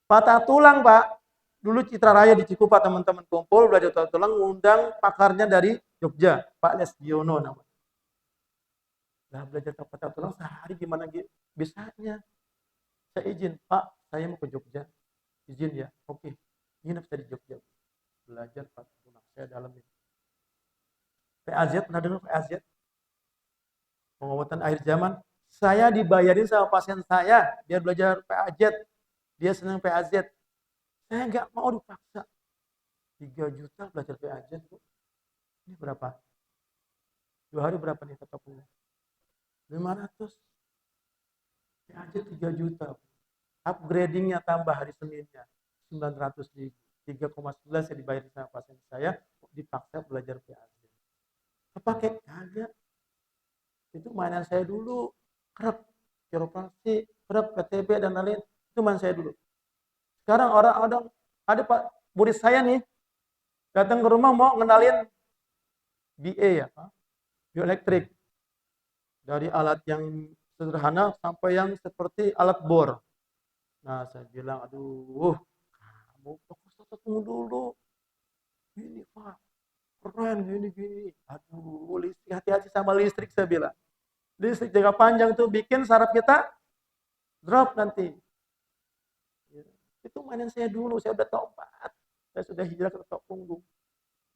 Patah tulang, Pak. Dulu Citra Raya di Cikupa teman-teman kumpul belajar patah tulang, ngundang pakarnya dari Jogja, Pak Lesbiono namanya. Nah, belajar patah tulang sehari gimana bisanya? Saya izin, Pak, saya mau ke Jogja. Izin ya, oke. Nginep saya di Jogja. Belajar patah tulang, saya dalamin. PAZ, pernah dengar PAZ? Pengobatan akhir zaman. Saya dibayarin sama pasien saya, biar belajar PAZ. Dia senang PAZ. Saya nggak mau dipaksa. 3 juta belajar PAZ, Bu. Ini berapa? 2 hari berapa nih foto punggung? 500. Ya aja 3 juta. Upgradingnya tambah hari Seninnya 900 ribu. 3,9 saya dibayar sama pasien saya, dipaksa belajar PAC. Kepake kagak. Itu mainan saya dulu. Kerap kiropraktik, kerap PTB dan lain-lain. Itu mainan saya dulu. Sekarang orang-orang ada Pak murid saya nih datang ke rumah mau ngenalin BA ya, Pak. Bioelektrik. Dari alat yang sederhana sampai yang seperti alat bor. Nah, saya bilang, aduh, kamu fokus tunggu dulu. Ini Pak, keren gini. Aduh, listrik, hati-hati sama listrik saya bilang. Listrik jangka panjang tuh bikin saraf kita drop nanti. Ya. Itu mainan saya dulu, saya udah tobat. Saya sudah hijrah ke tok punggung.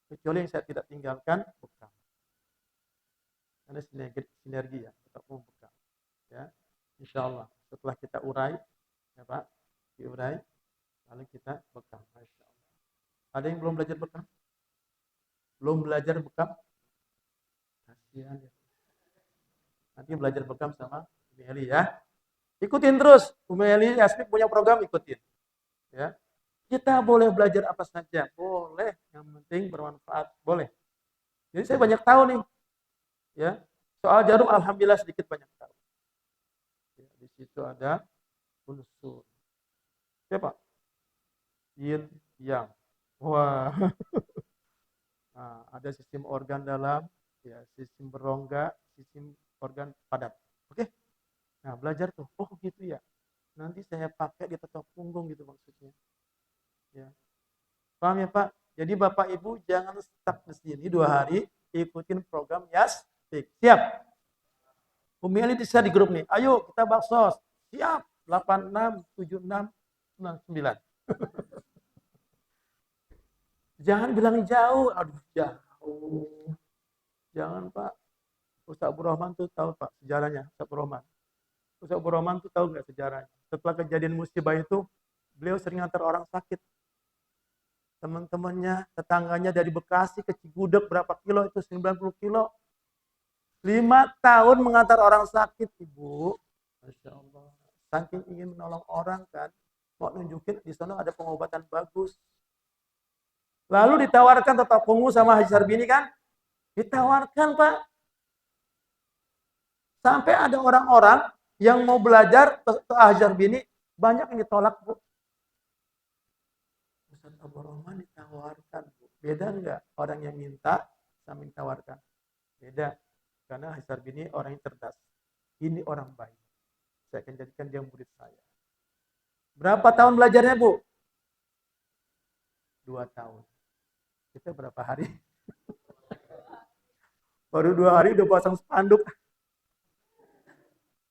Kecuali yang saya tidak tinggalkan, bekam. Karena sinergi ya, tok punggung bekam. Ya, insya Allah. Setelah kita urai, ya Pak, diurai, lalu kita bekam. Masya Allah. Ada yang belum belajar bekam? Belum belajar bekam? Kasihan ya. Nanti belajar bekam sama Umi Eli ya. Ikutin terus. Umi Eli Yasmik punya program, ikutin. Ya. Kita boleh belajar apa saja. Boleh. Yang penting bermanfaat. Boleh. Jadi saya banyak tahu nih. Ya. Soal jarum alhamdulillah sedikit banyak tahu. Ya, di situ ada unsur. Siapa? Yin, yang. Wah. Nah, ada sistem organ dalam, ya, sistem berongga, sistem organ padat. Oke? Nah, belajar tuh. Oh, gitu ya. Nanti saya pakai di tetok punggung gitu maksudnya. Ya. Paham ya, Pak? Jadi Bapak Ibu jangan stuck di sini 2 hari, ikutin program Yastik. Siap? Umi Eli bisa di grup nih. Ayo kita baksos. Siap. 86, 76, 99. Jangan bilang jauh. Aduh, jauh. Jangan, Pak. Ustaz Abdul Rahman tuh tahu, Pak, sejarahnya. Ustaz Abdul Rahman. Ustaz Abdul Rahman tuh tahu nggak sejarahnya? Setelah kejadian musibah itu, beliau sering antar orang sakit. Teman-temannya, tetangganya dari Bekasi ke Cigudeg berapa kilo itu? 90 kilo. 5 tahun mengantar orang sakit, Ibu. Masya Allah. Saking ingin menolong orang kan, mau nunjukin di sana ada pengobatan bagus. Lalu ditawarkan tetap punggung sama Haji Sarbini kan? Ditawarkan, Pak. Sampai ada orang-orang yang mau belajar ke Haji Sarbini, banyak yang ditolak, Bu. Ustaz Abdul Rahman ditawarkan, Bu. Beda enggak orang yang minta sama yang ditawarkan? Beda. Karena Haji Sarbini orang yang cerdas. Ini orang baik. Saya akan jadikan dia murid saya. Berapa tahun belajarnya, Bu? 2 tahun. Kita berapa hari? Baru 2 hari udah pasang spanduk.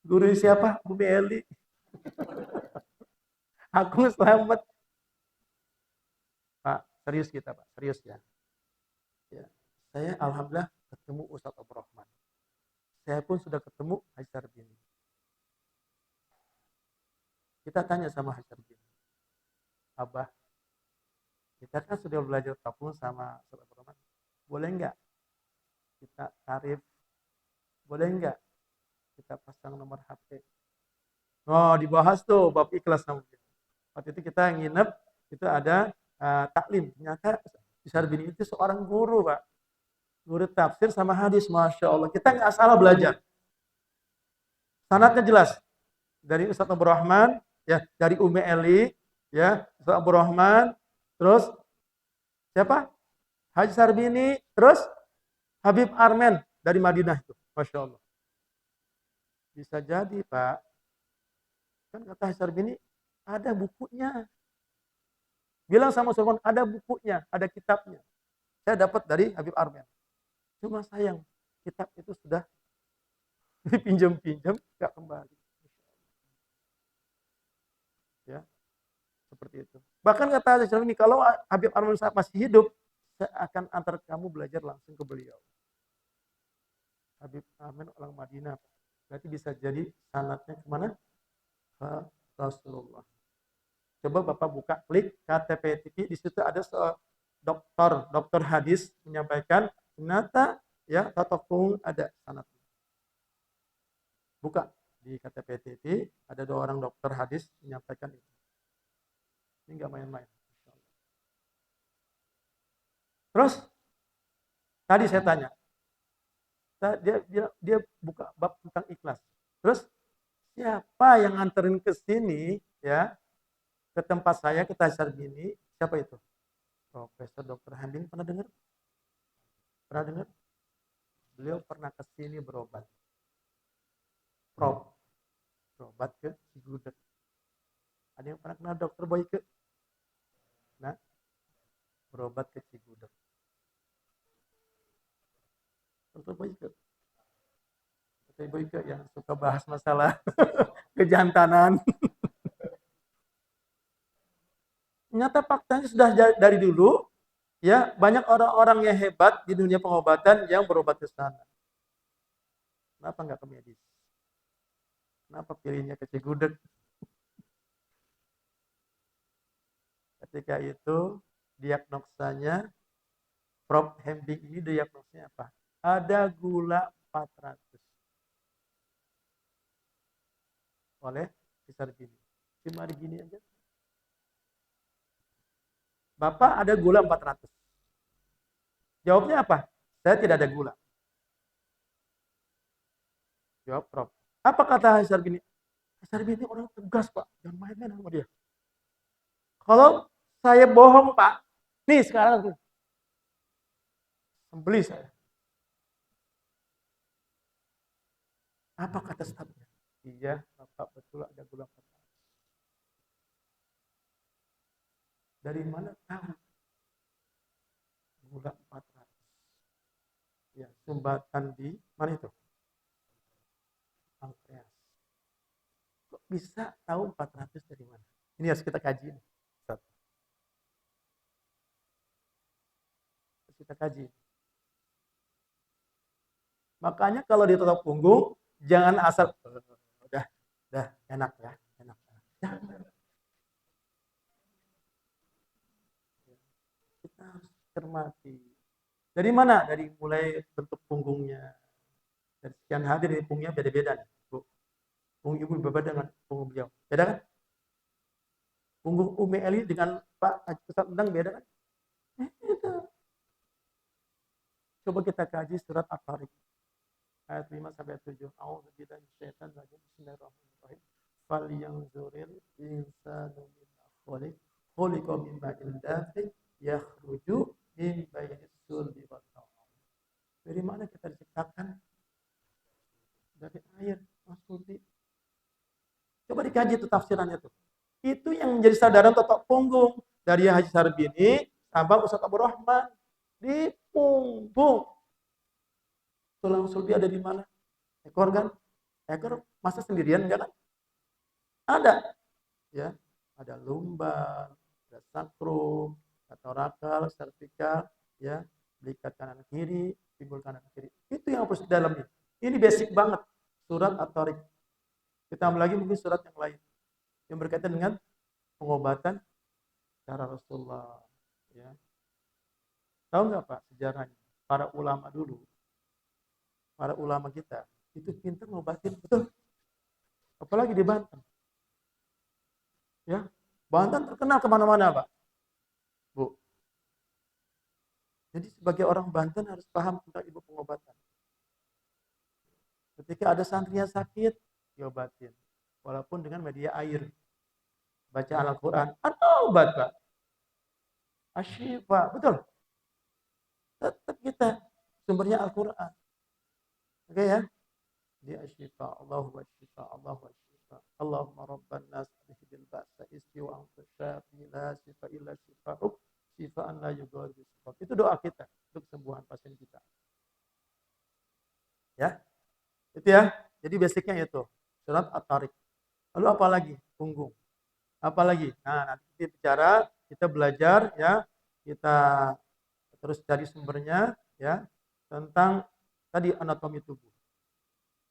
Guru siapa? Bu Eli. Aku selamat. Pak, serius kita, Pak. Serius ya. Ya. Saya alhamdulillah ketemu Ustadz Abdul Rahman. Saya pun sudah ketemu Haji Sarbini. Kita tanya sama Haji Sarbini. Abah, kita kan sudah belajar tapung sama Ustadz Abdul Rahman. Boleh enggak kita tarif? Boleh enggak kita pasang nomor HP? Oh, dibahas tuh bab ikhlas namanya. Waktu itu kita nginep, itu ada taklim. Ternyata Sarbini itu seorang guru, Pak. Guru tafsir sama hadis, Masya Allah. Kita nggak salah belajar. Sanadnya jelas. Dari Ustadz Abdul Rahman, ya, dari Umi Eli, ya, Ustadz Abdul Rahman, terus siapa? Haji Sarbini, terus Habib Armen dari Madinah itu. Masya Allah. Bisa jadi, Pak. Kan kata Haji Sarbini, ada bukunya. Bilang sama Sulman, ada bukunya, ada kitabnya. Saya dapat dari Habib Armen. Cuma sayang, kitab itu sudah dipinjam-pinjam, nggak kembali. Ya, seperti itu. Bahkan kata Haji Sarbini, kalau Habib Armen masih hidup, saya akan antar kamu belajar langsung ke beliau. Habib Armen orang Madinah. Berarti bisa jadi sanadnya kemana? Ke Rasulullah. Coba Bapak buka, klik KTP TV, di situ ada dokter hadis menyampaikan, ternyata ya, totok punggung ada sanad. Buka di KTP-TT, ada 2 orang dokter hadis menyampaikan itu. Ini nggak main-main. Terus tadi saya tanya, dia buka bab tentang ikhlas. Terus siapa yang nganterin ke sini ya, ke tempat saya, ke Tasar Bini? Siapa itu? Profesor Dr. Hamdin, pernah dengar? Pernah dengar? Beliau pernah ke sini berobat. Berobat ke Cigudeg. Ada yang pernah kenal Dokter Boyke? Nah, berobat ke Cigudeg. Dokter Boyke. Dokter Boyke yang suka bahas masalah kejantanan. Nyata faktanya sudah dari dulu, ya, banyak orang-orang yang hebat di dunia pengobatan yang berobat ke sana. Kenapa nggak ke medis? Kenapa pilihnya ke Cigudeg? Ketika itu diagnosanya Prof. Hembing ini diagnosnya apa? Ada gula 400 oleh Tasar Bini. Cuma gini aja. Bapak ada gula 400. Jawabnya apa? Saya tidak ada gula. Jawab Prof. Apa kata Tasar Bini? Tasar Bini orang tegas, Pak. Jangan main-main sama dia. Kalau saya bohong, Pak, nih sekarang beli saya. Apa kata stafnya? Iya, Bapak betul ada gula 400. Dari mana tahu gula 400? Ya, sumbatan di mana itu? Pankreas. Kok bisa tahu 400 dari mana? Ini harus kita kaji. Harus kita kaji. Makanya kalau di totok punggung, jangan asal udah enak ya, enak. Jangan. Kita harus cermati. Dari mana? Dari mulai bentuk punggungnya. Dan sekian hadir di punggungnya beda-beda nih, Bu. Punggung ibu berbeda dengan punggung beliau. Beda kan? Punggung Umi Eli dengan Pak Haji Ustadz Endang beda kan? Beda. Coba kita kaji surat At-Tariq ayat 5 sampai 7. A'udzubillahi minasyaitonir rajim. Bismillahirrahmanirrahim. Falyanzuril insanu mimma khuliq. Khuliqa min ma'in dafiq yakhruju min bainis sulbi wat tara'ib. Dari mana kita diciptakan? Dari air, maksudnya. Coba dikaji itu tafsirannya tuh. Itu yang menjadi sadaran totok punggung dari Haji Sarbini sampai Ustaz Abu Rahman di punggung. Tulang sulbi ada di mana? Ekor kan? Ekor masa sendirian enggak kan? Ada. Ya, ada lumbar, ada sakrum, torakal, servikal, ya, belikat kanan kiri, pinggul kanan kiri. Itu yang harus di dalamnya. Ini basic banget. Surat At-Tariq. Kita ambil lagi mungkin surat yang lain yang berkaitan dengan pengobatan cara Rasulullah. Ya. Tahu nggak Pak sejarahnya? Para ulama dulu, para ulama kita itu pintar ngobatin, betul. Apalagi di Banten. Ya, Banten terkenal kemana-mana Pak, Bu. Jadi sebagai orang Banten harus paham tentang ilmu pengobatan. Ketika ada santrinya sakit, diobatin. Walaupun dengan media air. Baca Al-Quran, atau obat Pak. Asyifa, betul. Tetap kita sumbernya Al-Quran. Oke ya. Dia asyifa, Allahu asyifa, Allahu asyifa. Allahumma rabban nas bihibil ba'sa isti wa anta syafi la syifa illa syifa'uk syifa'an la yughadiru syifa. Itu doa kita untuk kesembuhan pasien kita. Ya. Itu ya. Jadi basicnya itu. Surat At-Tariq. Lalu apa lagi? Punggung. Apa lagi? Nah, nanti kita bicara, kita belajar ya, kita terus cari sumbernya ya, tentang tadi anatomi tubuh.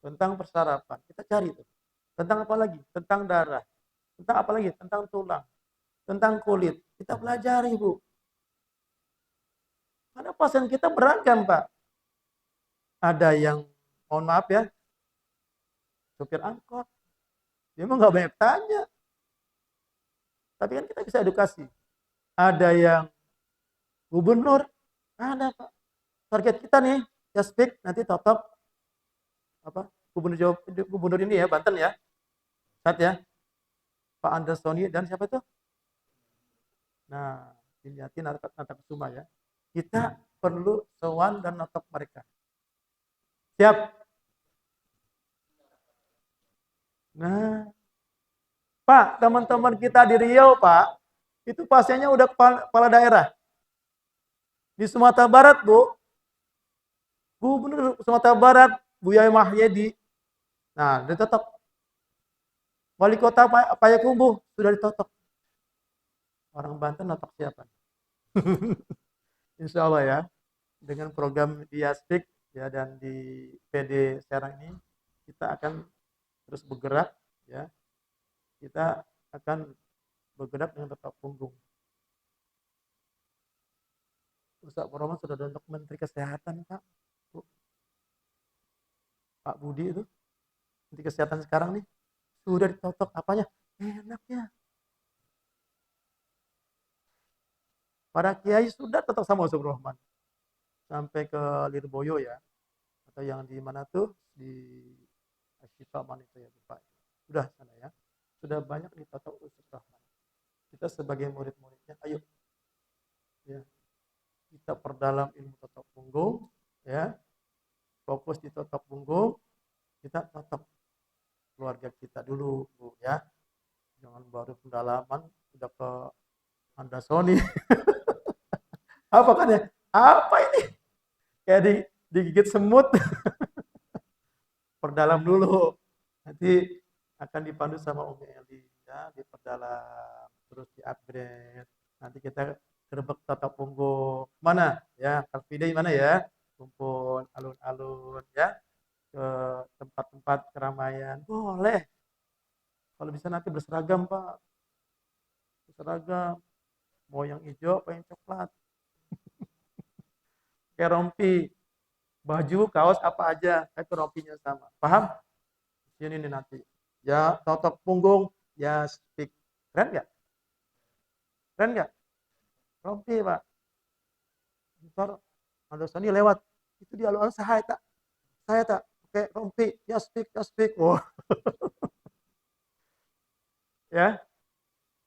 Tentang persarapan. Kita cari itu. Tentang apa lagi? Tentang darah. Tentang apa lagi? Tentang tulang. Tentang kulit. Kita pelajari, Bu. Karena pasien kita beragam, Pak. Ada yang, mohon maaf ya, supir angkot. Dia mah nggak banyak tanya. Tapi kan kita bisa edukasi. Ada yang gubernur, ada Pak. Target kita nih, ya speak nanti tetap apa gubernur ini ya Banten ya, saat ya Pak Andersoni dan siapa itu? Nah, dilihatin Nata Kusuma ya. Kita perlu sowan dan notop mereka. Siap. Nah, Pak, teman-teman kita di Riau, Pak, itu pasiennya udah kepala daerah. Di Sumatera Barat, Bu, Gubernur Sumatera Barat, Buya Mahyedi. Nah, ditotok. Wali Kota Payakumbuh sudah ditotok. Orang Banten notok siapa? Insya Allah ya, dengan program di Aspik ya dan di PD Serang ini kita akan terus bergerak ya. Kita akan bergerak dengan tetap punggung. Ustaz Roman sudah untuk Menteri Kesehatan Pak. Pak Budi itu Menteri Kesehatan sekarang nih sudah ditotok apanya? Enaknya. Para kiai sudah tetap sama Ustaz Roman. Sampai ke Lirboyo ya. Atau yang di mana tuh? Di Asyifaman itu ya Pak. Sudah sana ya. Sudah banyak ditotok Ustaz Roman. Kita sebagai murid-muridnya, ayo ya, kita perdalam ilmu totok punggung ya, fokus di totok punggung, kita totok keluarga kita dulu Bu ya, jangan baru pendalaman udah ke Andasoni. Apa kan ya, apa ini kayak digigit semut. Perdalam dulu, nanti akan dipandu sama Umi Eli ya, diperdalam terus di upgrade, nanti kita gerbek tata punggung mana ya, Kalfide mana ya, kumpul alun-alun ya, ke tempat-tempat keramaian boleh, kalau bisa nanti berseragam Pak, berseragam mau yang hijau apa yang coklat, kayak rompi, baju kaos apa aja kayak rompinya sama, paham? Ini nih nanti ya, totok punggung ya, speak keren nggak, keren nggak, rompi Pak, ntar Andersoni lewat itu di alun-alun saya tak pakai rompi ya, speak wow. Ya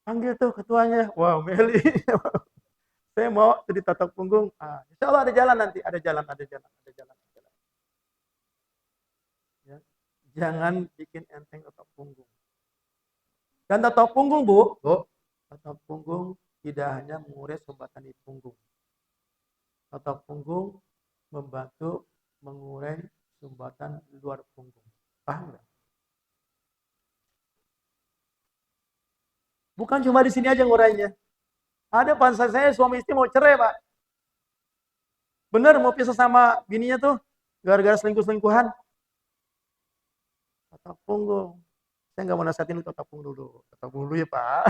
panggil tuh ketuanya, wow Meli. Saya mau jadi tatak punggung, insya Allah ada jalan nanti, ada jalan ya. Jangan bikin enteng tatak punggung, dan tatak punggung bu, tatak punggung tidak hanya mengurai sumbatan di punggung, tatak punggung membantu mengurai sumbatan di luar punggung, paham nggak? Bukan cuma di sini aja ngurainya. Ada pansel saya suami istri mau cerai Pak. Bener mau pisah sama bininya tuh gara-gara selingkuh-selingkuhan. Tatak punggung. Saya nggak mau nasihatin lu tatak punggung dulu. Tatak punggung dulu ya Pak.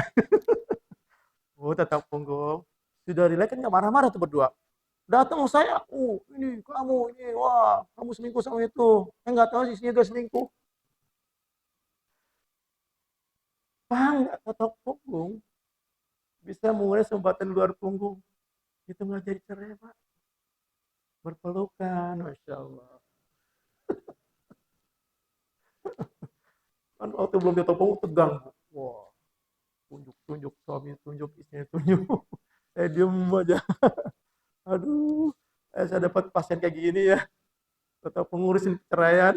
Oh tatak punggung. Sudah relax kan nggak marah-marah tuh berdua. Datang saya, ini kamu ini, wah kamu selingkuh sama itu. Saya nggak tahu sih juga selingkuh. Paham nggak, tatak punggung bisa mengurai sumbatan luar punggung. Itu nggak jadi cerai Pak. Berpelukan, masya Allah. Kan waktu belum ditopong tegang. Wah, tunjuk suami, tunjuk istrinya, tunjuk. Saya diem aja. Aduh, saya dapat pasien kayak gini ya. Tetap pengurusin perceraian.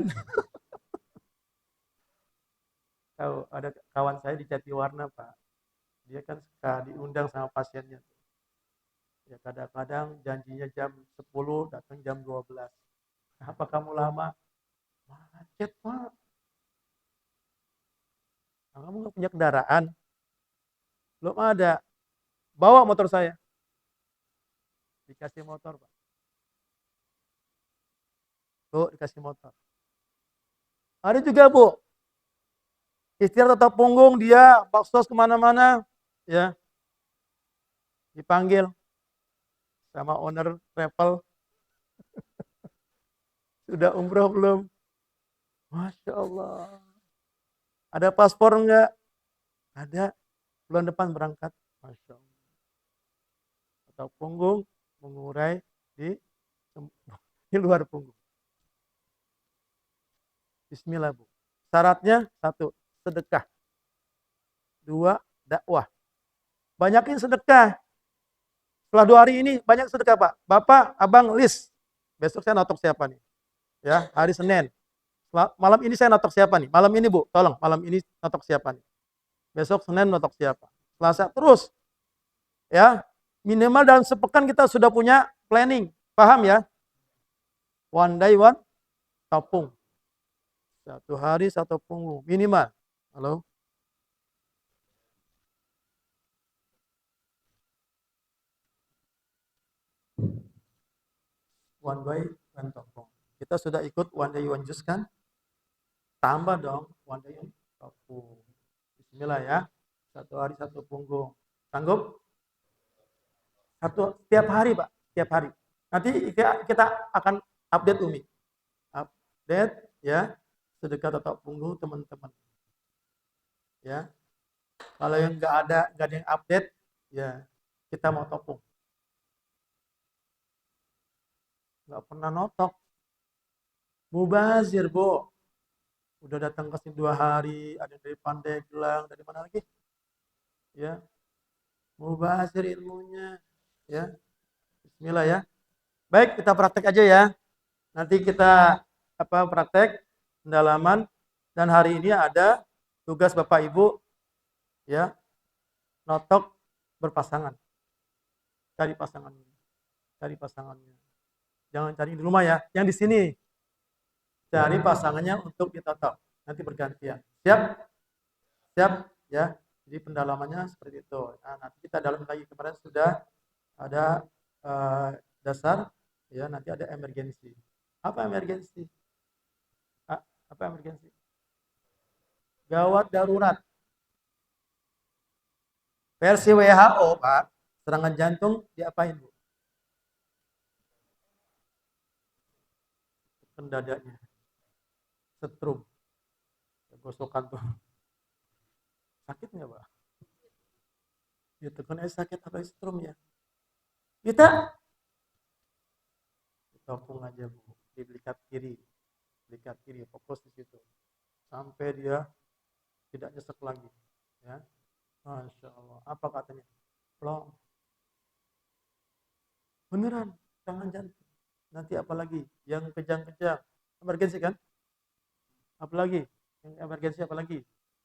Tahu ada kawan saya di Jatiwarna Pak. Dia kan suka diundang sama pasiennya. Ya kadang-kadang janjinya jam 10, datang jam 12. Apa kamu lama? Macet Pak. Kamu nggak punya kendaraan? Belum ada. Bawa motor saya. Dikasih motor Pak. Tuh dikasih motor. Ada juga Bu, istilah tetap punggung dia baksos kemana-mana, ya dipanggil sama owner travel, Sudah umroh belum? Masya Allah. Ada paspor enggak? Ada. Bulan depan berangkat. Masya Allah. Atau punggung mengurai di, di luar punggung. Bismillah, Bu. Syaratnya satu, sedekah. Dua, dakwah. Banyakin sedekah. Setelah 2 hari ini banyak sedekah, Pak. Bapak, abang, list. Besok saya notok siapa nih? Ya, hari Senin. Malam ini saya notok siapa nih? Malam ini, Bu, tolong. Malam ini notok siapa nih? Besok Senin notok siapa? Selasa terus. Ya, minimal dalam sepekan kita sudah punya planning. Paham ya? One day, one topung. 1 hari 1 punggung. Minimal. Halo? One way, one topung. Kita sudah ikut one day, one juice kan? Tambah dong one day, one topung. Bismillah ya. 1 hari 1 punggung. Sanggup? Tiap hari, Pak. Tiap hari. Nanti kita akan update Umi. Update ya. Sedekah tetap punggung teman-teman. Ya. Kalau yang nggak ada yang update, ya kita mau topung. Nggak pernah notok. Mubazir, Bu. Udah datang ke sini 2 hari, ada dari Pandeglang, dari mana lagi? Ya. Mubazir ilmunya. Ya. Bismillah ya. Baik, kita praktek aja ya. Nanti kita praktek pendalaman, dan hari ini ada tugas Bapak Ibu ya, notok berpasangan. Cari pasangannya. Cari pasangannya. Jangan cari di rumah ya. Yang di sini cari pasangannya untuk ditotok. Nanti bergantian. Siap? Siap ya. Jadi pendalamannya seperti itu. Nah, nanti kita dalam lagi, kemarin sudah ada dasar ya, nanti ada emergensi. Apa emergensi? Apa emergensi? Gawat darurat. Versi WHO, Pak, serangan jantung diapain, Bu? Dadanya. Setrum. Gosokan tuh. Sakit nggak, Pak? Gitu kan sakit apa setrum ya? Kita topung aja, Bu. Di belikat kiri. Belikat kiri, fokus di situ. Sampai dia tidak nyesek lagi. Ya. Masya Allah. Apa katanya? Plong. Beneran, serangan jantung. Nanti apalagi? Yang kejang-kejang. Emergensi kan? Apalagi? Yang emergensi apalagi?